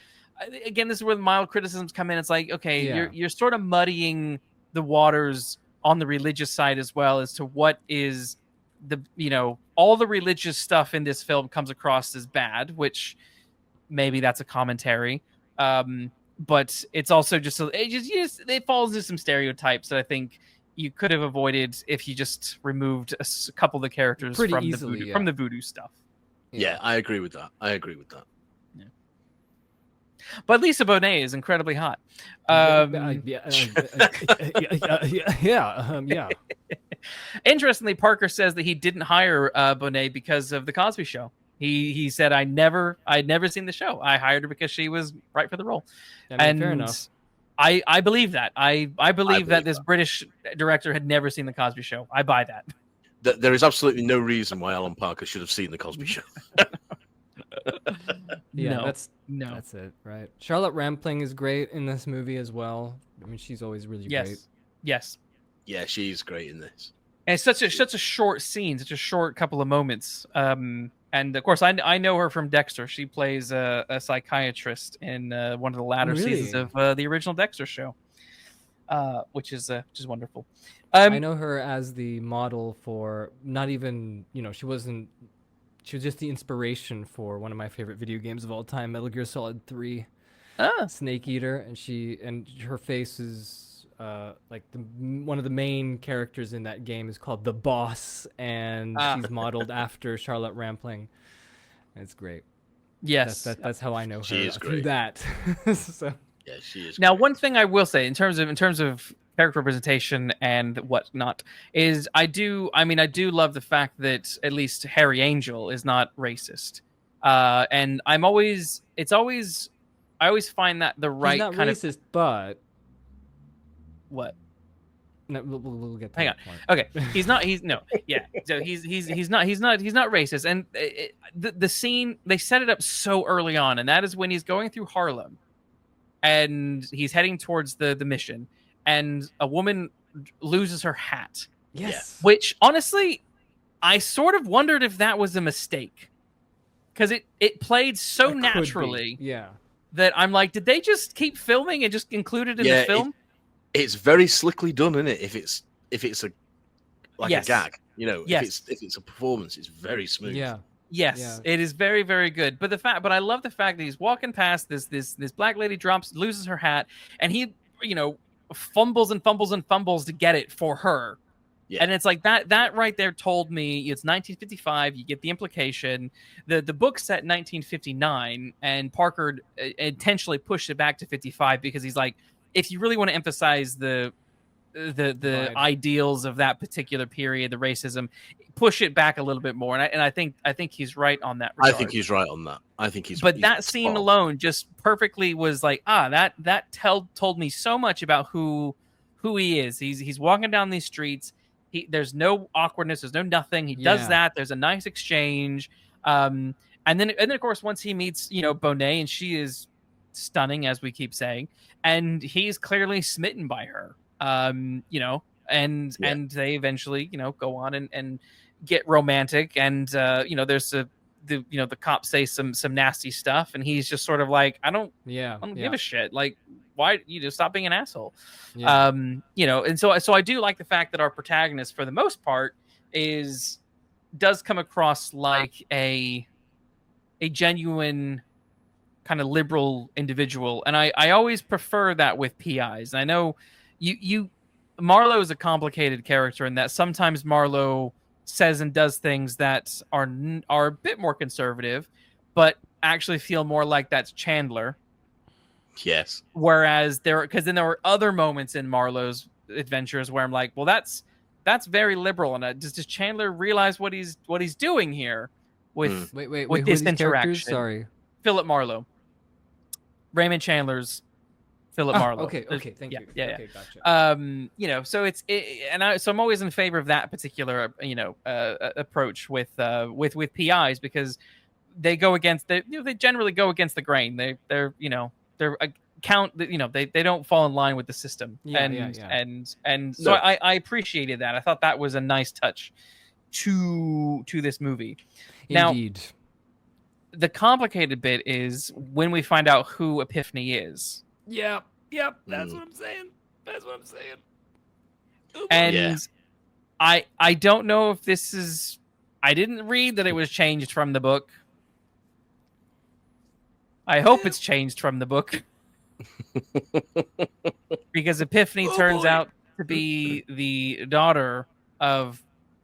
Again, this is where the mild criticisms come in. It's like, okay, you're sort of muddying the waters on the religious side as well as to what is all the religious stuff in this film comes across as bad, which maybe that's a commentary. But it's also it falls into some stereotypes that I think you could have avoided if you just removed a couple of the characters from the voodoo stuff. Yeah, I agree with that. But Lisa Bonet is incredibly hot. Interestingly, Parker says that he didn't hire Bonet because of the Cosby Show. He said, I'd never seen the show. I hired her because she was right for the role. Fair enough. I believe that. I believe that this British director had never seen the Cosby Show. I buy that. There is absolutely no reason why Alan Parker should have seen the Cosby Show. That's it, right? Charlotte Rampling is great in this movie as well. I mean, she's always really great. Yes. Yeah, she's great in this. And it's such a short scene, such a short couple of moments. And of course, I know her from Dexter. She plays a psychiatrist in one of the latter seasons of the original Dexter show, which is wonderful. I know her as the model for not even she was just the inspiration for one of my favorite video games of all time, Metal Gear Solid 3, Snake Eater, and her face is like one of the main characters in that game is called the Boss, and she's modeled after Charlotte Rampling. It's great. Yes, that's how I know her. She is through great. That. So. Yeah, she is. Now, great. one thing I will say in terms of character representation and whatnot is I do love the fact that at least Harry Angel is not racist, and I always find that the right He's not kind racist, of but what No, we'll get to Hang that on. point. Okay, he's not. He's no. Yeah. So he's not racist. And the scene, they set it up so early on, and that is when he's going through Harlem, and he's heading towards the mission, and a woman loses her hat. Yes. Which honestly, I sort of wondered if that was a mistake, because it played so It could naturally. be. Yeah. That I'm like, did they just keep filming and just include it in the film? It's very slickly done, isn't it? If it's a Yes. a gag, you know, Yes. if it's a performance, it's very smooth. Yeah. Yes, Yeah. it is very, very good. But I love the fact that he's walking past this black lady, loses her hat, and he, fumbles and fumbles and fumbles to get it for her. Yeah. And it's like that right there told me it's 1955. You get the implication. The book's set in 1959, and Parker intentionally pushed it back to 55 because he's like, if you really want to emphasize the Vibe. ideals of that particular period, the racism, push it back a little bit more. And I think he's right on that regard. I think he's right on that. But that scene alone just perfectly was like, that told me so much about who he is. He's walking down these streets. There's no awkwardness. There's no nothing. He does that. There's a nice exchange. And then of course, once he meets, Bonet, and she is stunning, as we keep saying, and he's clearly smitten by her. And they eventually, go on and get romantic. And, there's the cops say some nasty stuff, and he's just sort of like, I don't give a shit. Like, why you just stop being an asshole? Yeah. And so I do like the fact that our protagonist, for the most part, does come across like a genuine kind of liberal individual. And I always prefer that with PIs. And I know Marlowe is a complicated character in that sometimes Marlowe says and does things that are a bit more conservative, but actually feel more like that's Chandler. Yes. Whereas there were other moments in Marlowe's adventures where I'm like, well, that's very liberal, and does Chandler realize what he's doing here with wait, this who are these characters? interaction? Sorry, Philip Marlowe, Raymond Chandler's Philip Marlowe. Okay, thank you. Yeah. Okay, gotcha. So so I'm always in favor of that particular, approach with PIs, because they go against they generally go against the grain. They don't fall in line with the system. And so I appreciated that. I thought that was a nice touch to this movie. Indeed. Now, the complicated bit is when we find out who Epiphany is. Yep. That's what I'm saying. And I don't know if this is. I didn't read that it was changed from the book. I hope it's changed from the book. Because Epiphany turns out to be the daughter of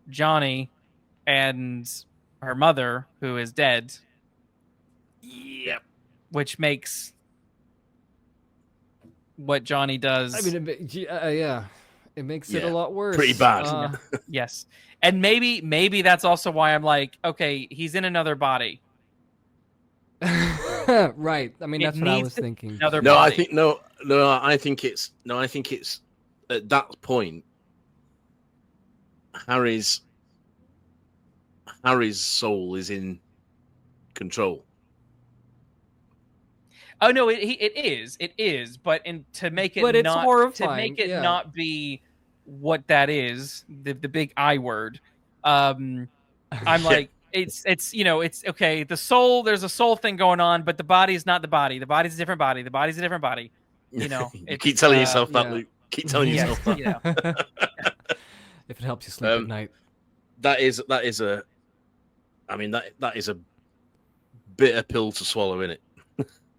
Johnny and her mother, who is dead. Yep. Which makes what Johnny does. I mean, it makes it a lot worse. Pretty bad. Yes. And maybe that's also why I'm like, okay, he's in another body. Right. I mean, that's what I was thinking. Another No, body. I think it's at that point, Harry's soul is in control. Oh no, it is, but to make it it's not horrifying. To make it not be what that is, the big I word. I'm like, it's okay. The soul, there's a soul thing going on, but the body is not the body. The body's a different body. The body's a different body. You keep telling yourself that, Luke. Keep telling yourself that. Yeah. If it helps you sleep at night. That is a bitter pill to swallow, isn't it?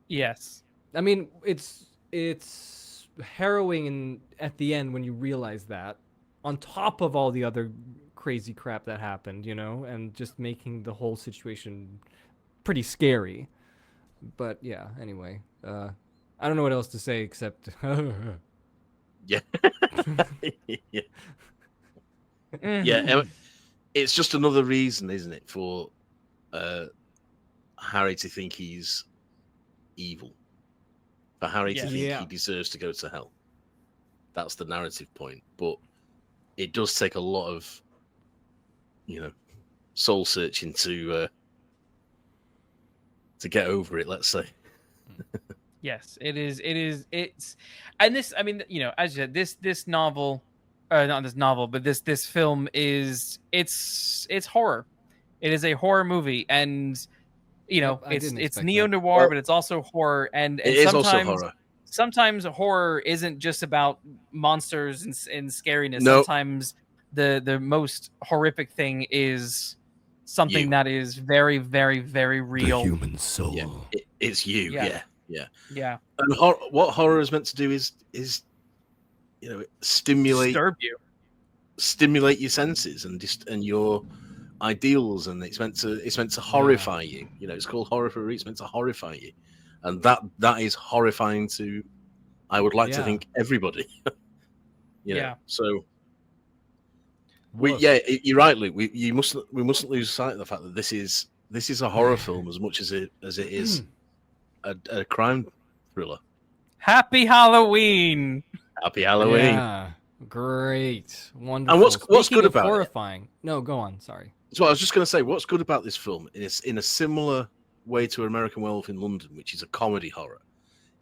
Yes. I mean, it's harrowing at the end when you realize that, on top of all the other crazy crap that happened, and just making the whole situation pretty scary. But yeah, anyway, I don't know what else to say except Yeah. Yeah. It's just another reason, isn't it, for Harry to think he's evil, for Harry to think he deserves to go to hell. That's the narrative point. But it does take a lot of, soul searching to get over it. Let's say. Yes, it is. And this, I mean, as you said, this novel, not this novel, but this film it's horror. It is a horror movie, and it's neo-noir, but it's also horror, and it is sometimes, also horror. Sometimes horror isn't just about monsters and scariness. No. Sometimes the most horrific thing is something that is very, very, very real. The human soul. Yeah, it's you. Yeah. And what horror is meant to do is stimulate your senses and your ideals, and it's meant to horrify you. It's called horror for a reason. It's meant to horrify you, and that is horrifying to, I would like to think, everybody. So you're right, Luke. We mustn't lose sight of the fact that this is a horror film as much as it is a crime thriller. Happy Halloween! Happy Halloween! Yeah, great, wonderful. And what's good about horrifying? No, go on. Sorry. So I was just going to say, what's good about this film is in a similar way to American Werewolf in London, which is a comedy horror.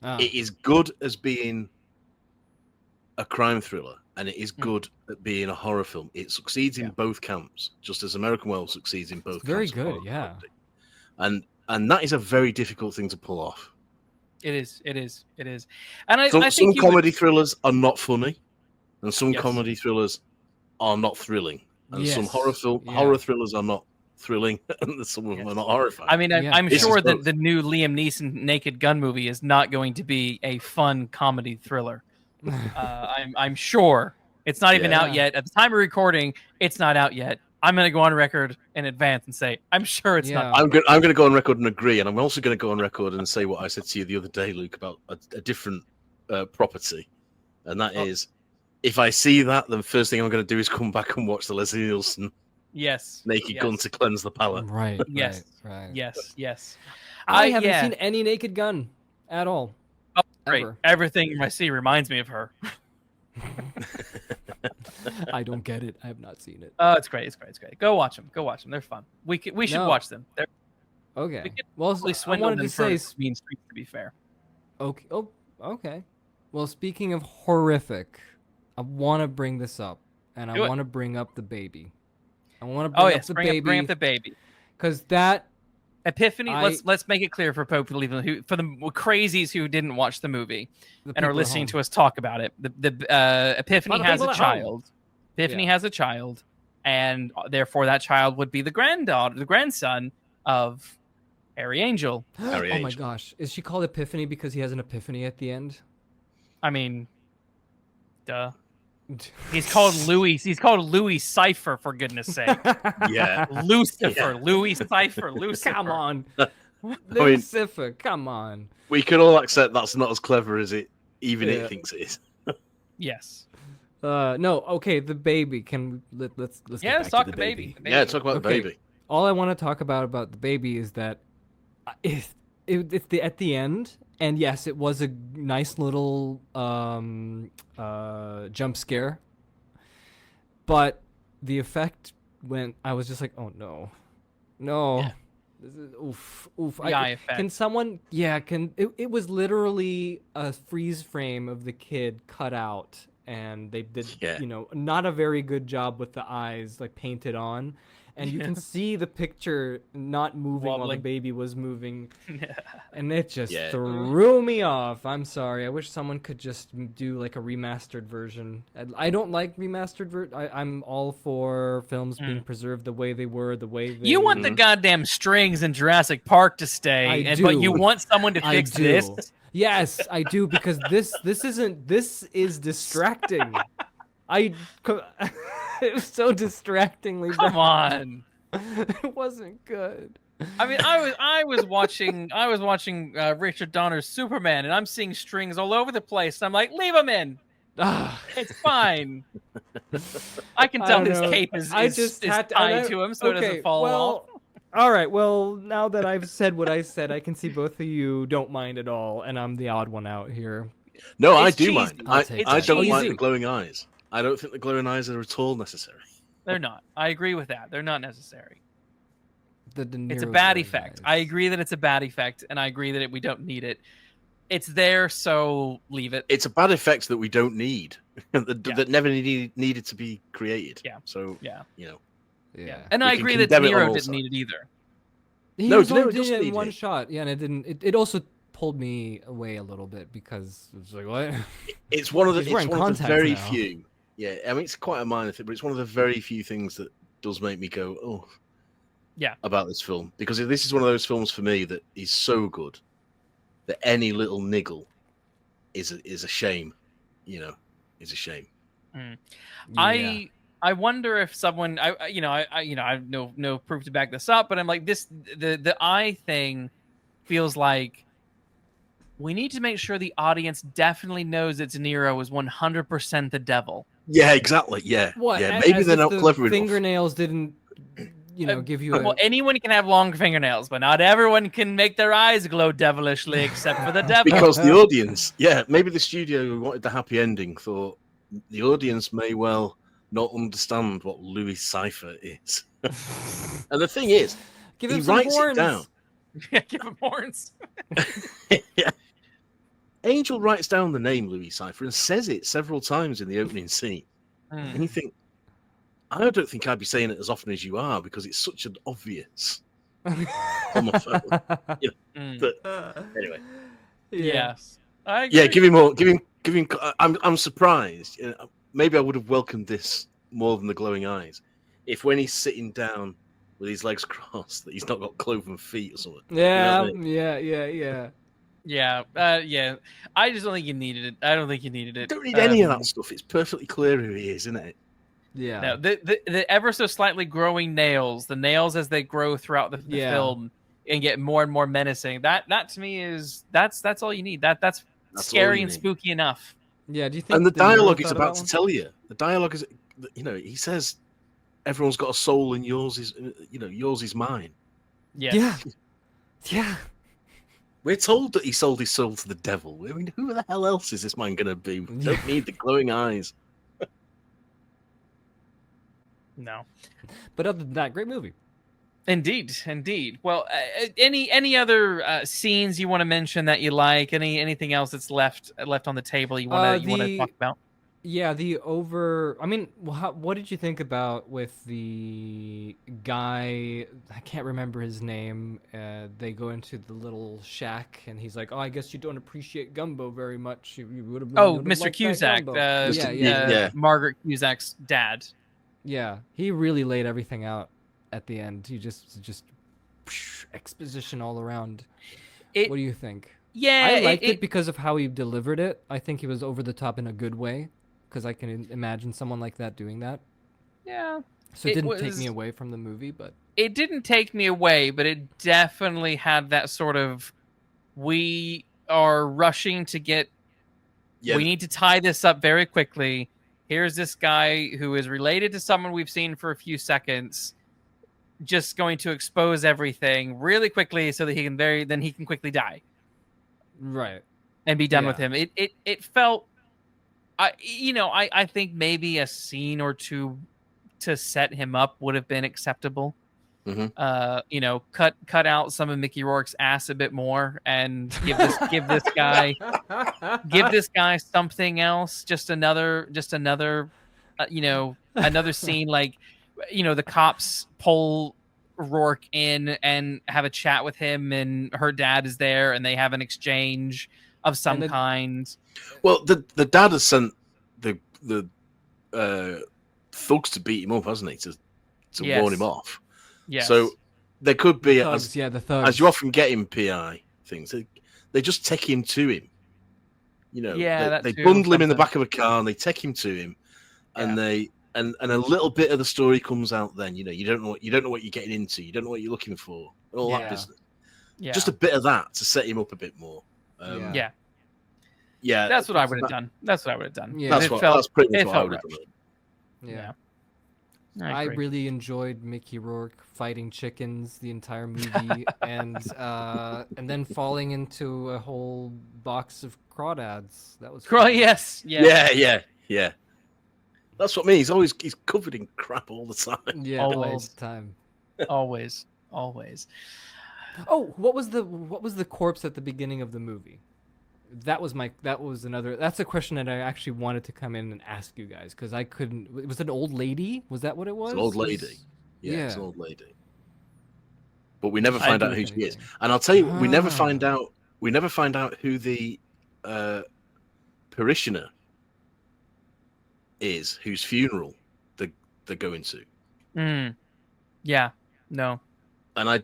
It is good as being a crime thriller, and it is good at being a horror film. It succeeds in both camps, just as American Werewolf succeeds in both. Very camps. good, yeah. And that is a very difficult thing to pull off. It is. And I some think comedy thrillers are not funny, and some comedy thrillers are not thrilling, and some horror thrillers are not thrilling, and some of them are not horrifying. I mean, I'm sure that the new Liam Neeson Naked Gun movie is not going to be a fun comedy thriller. I'm sure it's not even out yet. At the time of recording, it's not out yet. I'm going to go on record in advance and say I'm sure it's not. I'm going to go on record and agree, and I'm also going to go on record and say what I said to you the other day, Luke, about a different property, and that is, if I see that, the first thing I'm going to do is come back and watch the Leslie Nielsen Naked Gun to cleanse the palate. Right. Yes. Right. Yes. I haven't seen any Naked Gun at all. Oh, great. Everything I see reminds me of her. I don't get it. I have not seen it. Oh, it's great. Go watch them. They're fun. We should watch them. Okay. Well, I wanted to say Mean Streets, to be fair. Okay. Oh, okay. Well, speaking of horrific, I want to bring this up, and I want to bring up the baby. I want to bring up the baby. Because that Epiphany. Let's make it clear for for the crazies who didn't watch the movie and are listening to us talk about it. The Epiphany has a child. Epiphany has a child, and therefore that child would be the grandson of Harry Angel. Oh my gosh, is she called Epiphany because he has an epiphany at the end? I mean, duh. He's called Louis. He's called Louis Cypher, for goodness sake. Yeah. Lucifer. Yeah. Louis Cypher. Lucifer. Come on. Lucifer. Come on. We can all accept that's not as clever as it thinks it is. Yes. No. Okay. The baby. Let's let's talk the baby. Yeah. Talk about the baby. All I want to talk about the baby is that it's at the end. And yes, it was a nice little jump scare. But the effect when I was just like, oh no. Yeah. This is, oof. Effect. Can someone, it was literally a freeze frame of the kid cut out. And they did, not a very good job with the eyes, like painted on. And you can see the picture not moving while the baby was moving. And it just threw me off. I'm sorry. I wish someone could just do like a remastered version. I don't like remastered I'm all for films being preserved the way they were, You want the goddamn strings in Jurassic Park to stay, but you want someone to fix this? Yes, I do, because this is distracting. It was so distractingly Come on. It wasn't good. I mean, I was watching Richard Donner's Superman, and I'm seeing strings all over the place. I'm like, leave them in. It's fine. I can tell his cape is tied to him, so it doesn't fall off. All right. Well, now that I've said what I said, I can see both of you don't mind at all, and I'm the odd one out here. No, I do mind. I don't like the glowing eyes. I don't think the glowing eyes are at all necessary. They're not. I agree with that. They're not necessary. The De It's a Niro bad glowing effect. eyes. I agree that it's a bad effect, and I agree that we don't need it. It's there, so leave it. It's a bad effect that we don't need, that, Yeah. that never needed to be created. Yeah. So, Yeah. Yeah. And We I can agree that condemn it on Niro all didn't need sides. it either. He No, was De Niro only did doesn't it in need one it. shot. Yeah, and it didn't. It also pulled me away a little bit because it was like, what? It's one of the, He's wearing it's one of the contacts very now. few. Yeah, I mean, it's quite a minor thing, but it's one of the very few things that does make me go, oh, Yeah. about this film. Because this is one of those films for me that is so good that any little niggle is a shame. Is a shame. Yeah. I wonder if someone I have no proof to back this up, but I'm like the eye thing feels like we need to make sure the audience definitely knows that De Niro is 100% the devil. Yeah, exactly. Yeah, What? yeah. Maybe As they're if not the clever enough. fingernails didn't, give you a. Well, anyone can have long fingernails, but not everyone can make their eyes glow devilishly except for the devil. Because the audience, maybe the studio who wanted the happy ending thought the audience may well not understand what Louis Cypher is. And the thing is, Give he him some writes horns. it down. Yeah, give him horns. Yeah. Angel writes down the name Louis Cypher and says it several times in the opening scene. And you think, I don't think I'd be saying it as often as you are because it's such an obvious homophone. But anyway, Yes. I agree. yeah, give him more. Give him. I'm surprised. Maybe I would have welcomed this more than the glowing eyes if when he's sitting down with his legs crossed that he's not got cloven feet or something. Yeah, You know what I mean? Yeah. I just don't think you needed it. I don't think you needed You it. don't need any of that stuff. It's perfectly clear who he is, isn't it? Yeah. No, the ever so slightly growing nails, the nails as they grow throughout the film and get more and more menacing. That to me is that's all you need. That's all scary you and need. spooky enough. Yeah. Do you think? And the De Niro dialogue is thought of about that to one? tell you. The dialogue is, he says, everyone's got a soul and yours is, yours is mine. Yes. Yeah. Yeah. We're told that he sold his soul to the devil. I mean, who the hell else is this man going to be? We don't need the glowing eyes. No. But other than that, great movie. Indeed. Well, any other scenes you want to mention that you like? Anything else that's left on the table you want to talk about? Yeah, I mean, what did you think about with the guy? I can't remember his name. They go into the little shack, and he's like, "Oh, I guess you don't appreciate gumbo very much. You would have." Oh, Mr. Cusack. Yeah. Margaret Cusack's dad. Yeah, he really laid everything out at the end. He just exposition all around. What do you think? Yeah, I liked it because of how he delivered it. I think he was over the top in a good way, because I can imagine someone like that doing that. Yeah. So it didn't take me away from the movie, but it didn't take me away, but it definitely had that sort of, we are rushing to get, we need to tie this up very quickly. Here's this guy who is related to someone we've seen for a few seconds, just going to expose everything really quickly so that he can quickly die. Right. And be done with him. It felt, I think maybe a scene or two to set him up would have been acceptable. Mm-hmm. Cut out some of Mickey Rourke's ass a bit more and give this guy something else. Just another another scene, like, the cops pull Rourke in and have a chat with him, and her dad is there, and they have an exchange of some kind. Well, the dad has sent the thugs to beat him up, hasn't he? To warn him off. Yes. So there could be, the thugs. as you often get in PI things, they just take him to him. They bundle him in the back of a car and they take him to him, and they and a little bit of the story comes out. Then you don't know what you're getting into. You don't know what you're looking for. All that business. Yeah. Just a bit of that to set him up a bit more. Yeah. That's what I would have done. Yeah. That's pretty much what I would have done. Yeah. I I really enjoyed Mickey Rourke fighting chickens the entire movie, and then falling into a whole box of crawdads. That was Yes. Yeah. That's what I mean. He's covered in crap all the time. Yeah, all Always. the time. Always. Oh, what was the corpse at the beginning of the movie? That's a question that I actually wanted to come in and ask you guys because I couldn't. Was it an old lady? Was that what it was? It's an old lady. Yeah, it's an old lady. But we never find out who she is. And I'll tell you, we never find out who the parishioner is whose funeral they're going to. Yeah. No. And I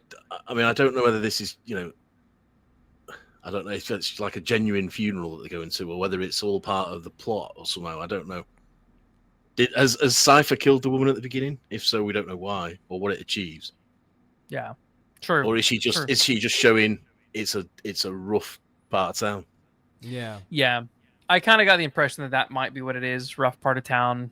mean, I don't know whether this is, I don't know if it's like a genuine funeral that they're going to, or whether it's all part of the plot or somehow. I don't know. Has Cypher killed the woman at the beginning? If so, we don't know why or what it achieves. Yeah. True. Or is she just showing it's a rough part of town? Yeah. Yeah. I kind of got the impression that might be what it is. Rough part of town.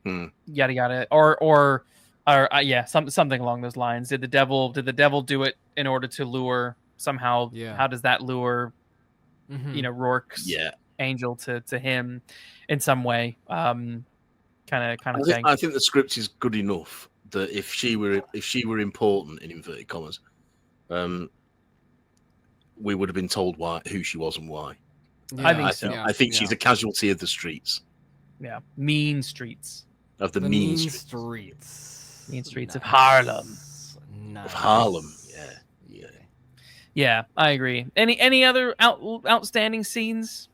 Yada yada. Or yeah, something along those lines. Did the devil do it in order to lure somehow? Yeah. How does that lure Rourke's angel to him in some way? Kind of thing. I think the script is good enough that if she were important in inverted commas, we would have been told who she was and why. Yeah, I think so. I think she's a casualty of the streets. Yeah, mean streets. Of the mean streets. Mean streets of Harlem. Nice. Of Harlem, yeah. Yeah, I agree. Any other outstanding scenes?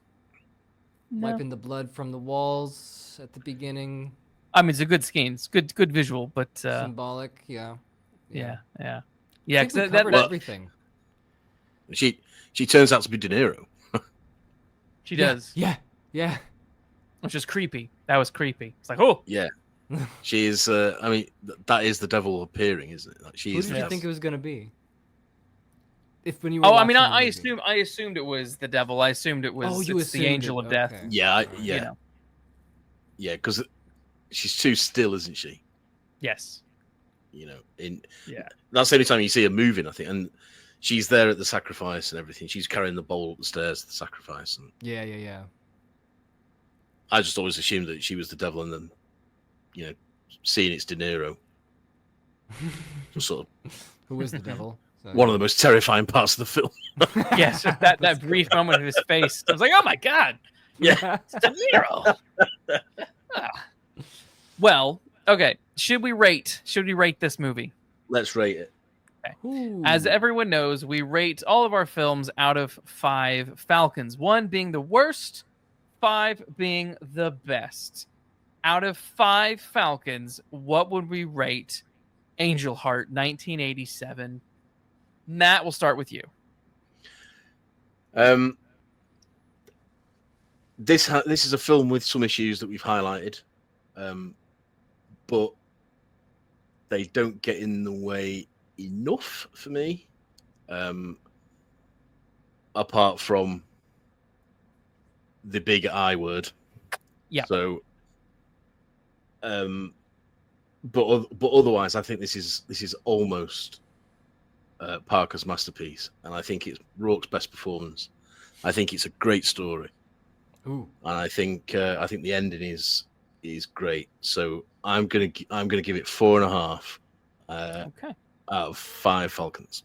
No. Wiping the blood from the walls at the beginning. I mean, it's a good scene. It's good visual, but symbolic. Yeah. Because that everything. She turns out to be De Niro. She does. Yeah. Which is creepy. That was creepy. It's like, oh. Yeah. She is. I mean, that is the devil appearing, isn't it? Like, Who did you think it was going to be? When you I mean, I assumed it was the devil. I assumed it was the angel of death. Okay. Yeah. Yeah, because she's too still, isn't she? Yes. That's the only time you see her moving, I think. And she's there at the sacrifice and everything. She's carrying the bowl up the stairs to the sacrifice. And yeah. I just always assumed that she was the devil, and then, seeing it's De Niro. Just sort of. Who is the devil? One of the most terrifying parts of the film. Yes, that brief moment of his face. I was like, oh my God. Yeah. It's De Niro. Well, okay. Should we rate this movie? Let's rate it. Okay. As everyone knows, we rate all of our films out of 5 Falcons. 1 being the worst, 5 being the best. Out of 5 Falcons, what would we rate Angel Heart 1987? Matt, we'll start with you. This is a film with some issues that we've highlighted, but they don't get in the way enough for me. Apart from the big I word. Yeah. So, but otherwise, I think this is almost Parker's masterpiece, and I think it's Rourke's best performance. I think it's a great story. Ooh. And I think the ending is great. So I'm gonna give it 4.5. Okay. Out of 5 Falcons.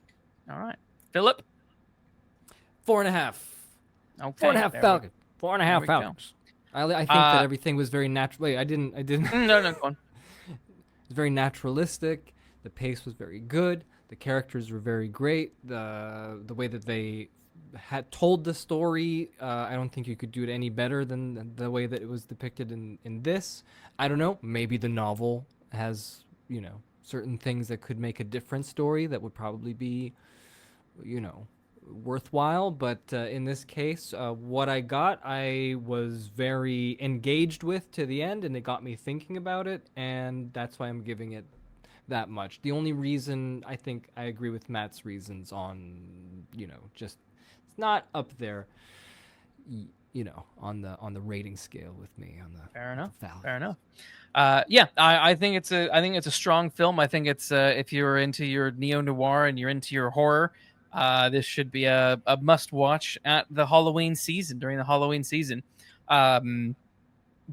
All right, Philip. 4.5. Okay. 4.5 Falcons. 4.5 Falcons. I think that everything was very natural. Wait, I didn't. No, go on. It was very naturalistic. The pace was very good. The characters were very great. The way that they had told the story, I don't think you could do it any better than the way that it was depicted in this. I don't know. Maybe the novel has, certain things that could make a different story that would probably be, worthwhile. But in this case, what I got, I was very engaged with to the end, and it got me thinking about it, and that's why I'm giving it that much. The only reason I think I agree with Matt's reasons on, just it's not up there, on the rating scale with me on the Fair enough. Falcons. I think it's a strong film. I think it's if you're into your neo-noir and you're into your horror, this should be a must watch at the Halloween season, during the Halloween season.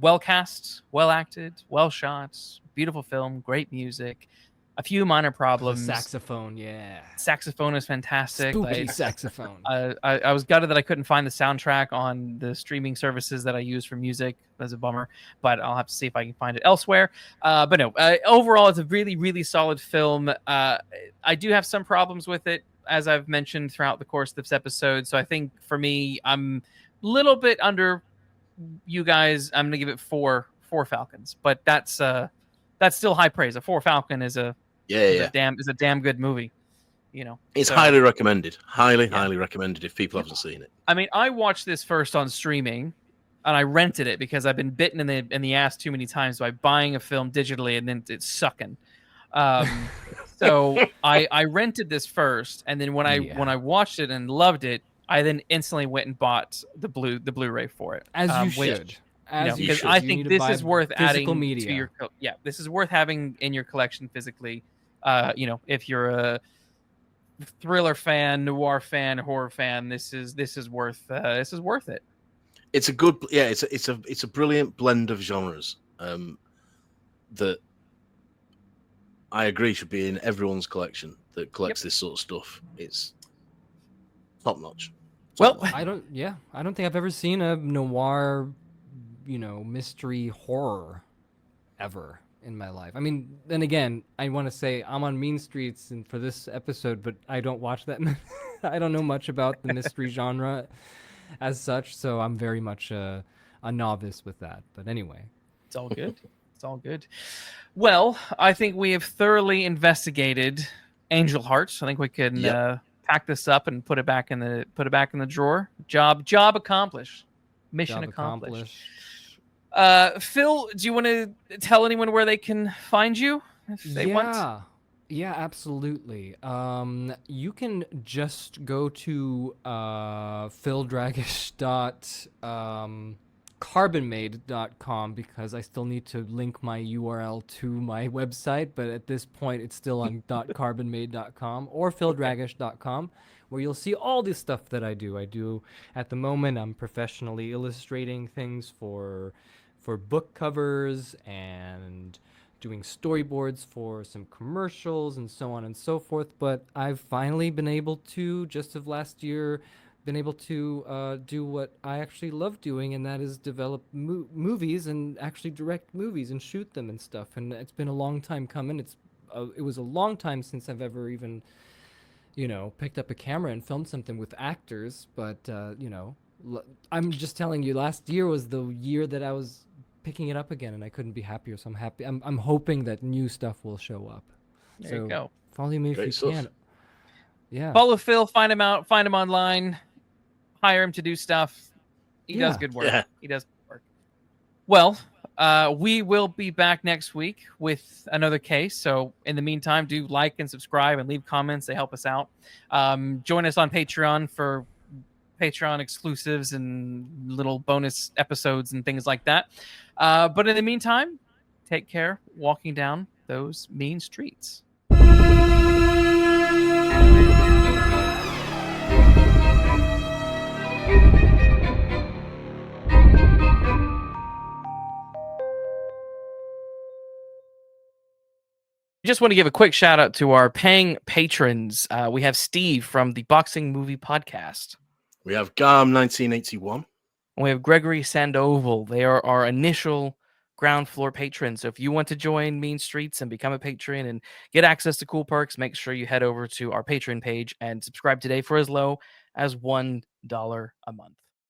well cast, well acted, well shot, beautiful film, great music. A few minor problems. The saxophone, yeah. Saxophone is fantastic. Spooky saxophone. I was gutted that I couldn't find the soundtrack on the streaming services that I use for music. That's a bummer, but I'll have to see if I can find it elsewhere. But no, overall, it's a really, really solid film. I do have some problems with it, as I've mentioned throughout the course of this episode. So I think for me, I'm a little bit under you guys. I'm going to give it four Falcons, but that's still high praise. A 4 Falcon is a damn good movie. You know, it's highly recommended. Highly recommended if people haven't seen it. I mean, I watched this first on streaming, and I rented it because I've been bitten in the ass too many times by buying a film digitally and then it's sucking. So I rented this first, and then when I watched it and loved it, I then instantly went and bought the Blu-ray for it. As you should. Because I think this is worth adding media to your this is worth having in your collection physically. If you're a thriller fan, noir fan, horror fan, this is worth it. It's a good it's a brilliant blend of genres that I agree should be in everyone's collection that collects this sort of stuff. It's top notch. I don't think I've ever seen a noir, mystery horror ever in my life. I mean, then again, I want to say I'm on Mean Streets and for this episode, but I don't watch that. I don't know much about the mystery genre as such, so I'm very much a novice with that. But anyway, it's all good. It's all good. Well, I think we have thoroughly investigated Angel Hearts. I think we can pack this up and put it back in the drawer. Job accomplished. Mission accomplished. Phil, do you want to tell anyone where they can find you if they want? Yeah, absolutely. You can just go to phildragash.carbonmade.com because I still need to link my URL to my website, but at this point it's still on .carbonmade.com or phildragash.com, where you'll see all the stuff that I do. At the moment, I'm professionally illustrating things for book covers and doing storyboards for some commercials and so on and so forth. But I've finally been able to, just of last year, do what I actually love doing, and that is develop movies and actually direct movies and shoot them and stuff. And it's been a long time coming. It was a long time since I've ever even, picked up a camera and filmed something with actors. But, I'm just telling you, last year was the year that I was picking it up again, and I couldn't be happier. So I'm happy. I'm hoping that new stuff will show up. There you go. Follow me if you can. Yeah. Follow Phil. Find him out. Find him online. Hire him to do stuff. He does good work. Yeah. He does good work. Well, we will be back next week with another case. So in the meantime, do like and subscribe and leave comments. They help us out. Join us on Patreon for Patreon exclusives and little bonus episodes and things like that. But in the meantime, take care walking down those mean streets. Just want to give a quick shout out to our paying patrons. We have Steve from the Boxing Movie Podcast. We have Garm 1981. We have Gregory Sandoval. They are our initial ground floor patrons. So if you want to join Mean Streets and become a patron and get access to cool perks, make sure you head over to our Patreon page and subscribe today for as low as $1 a month.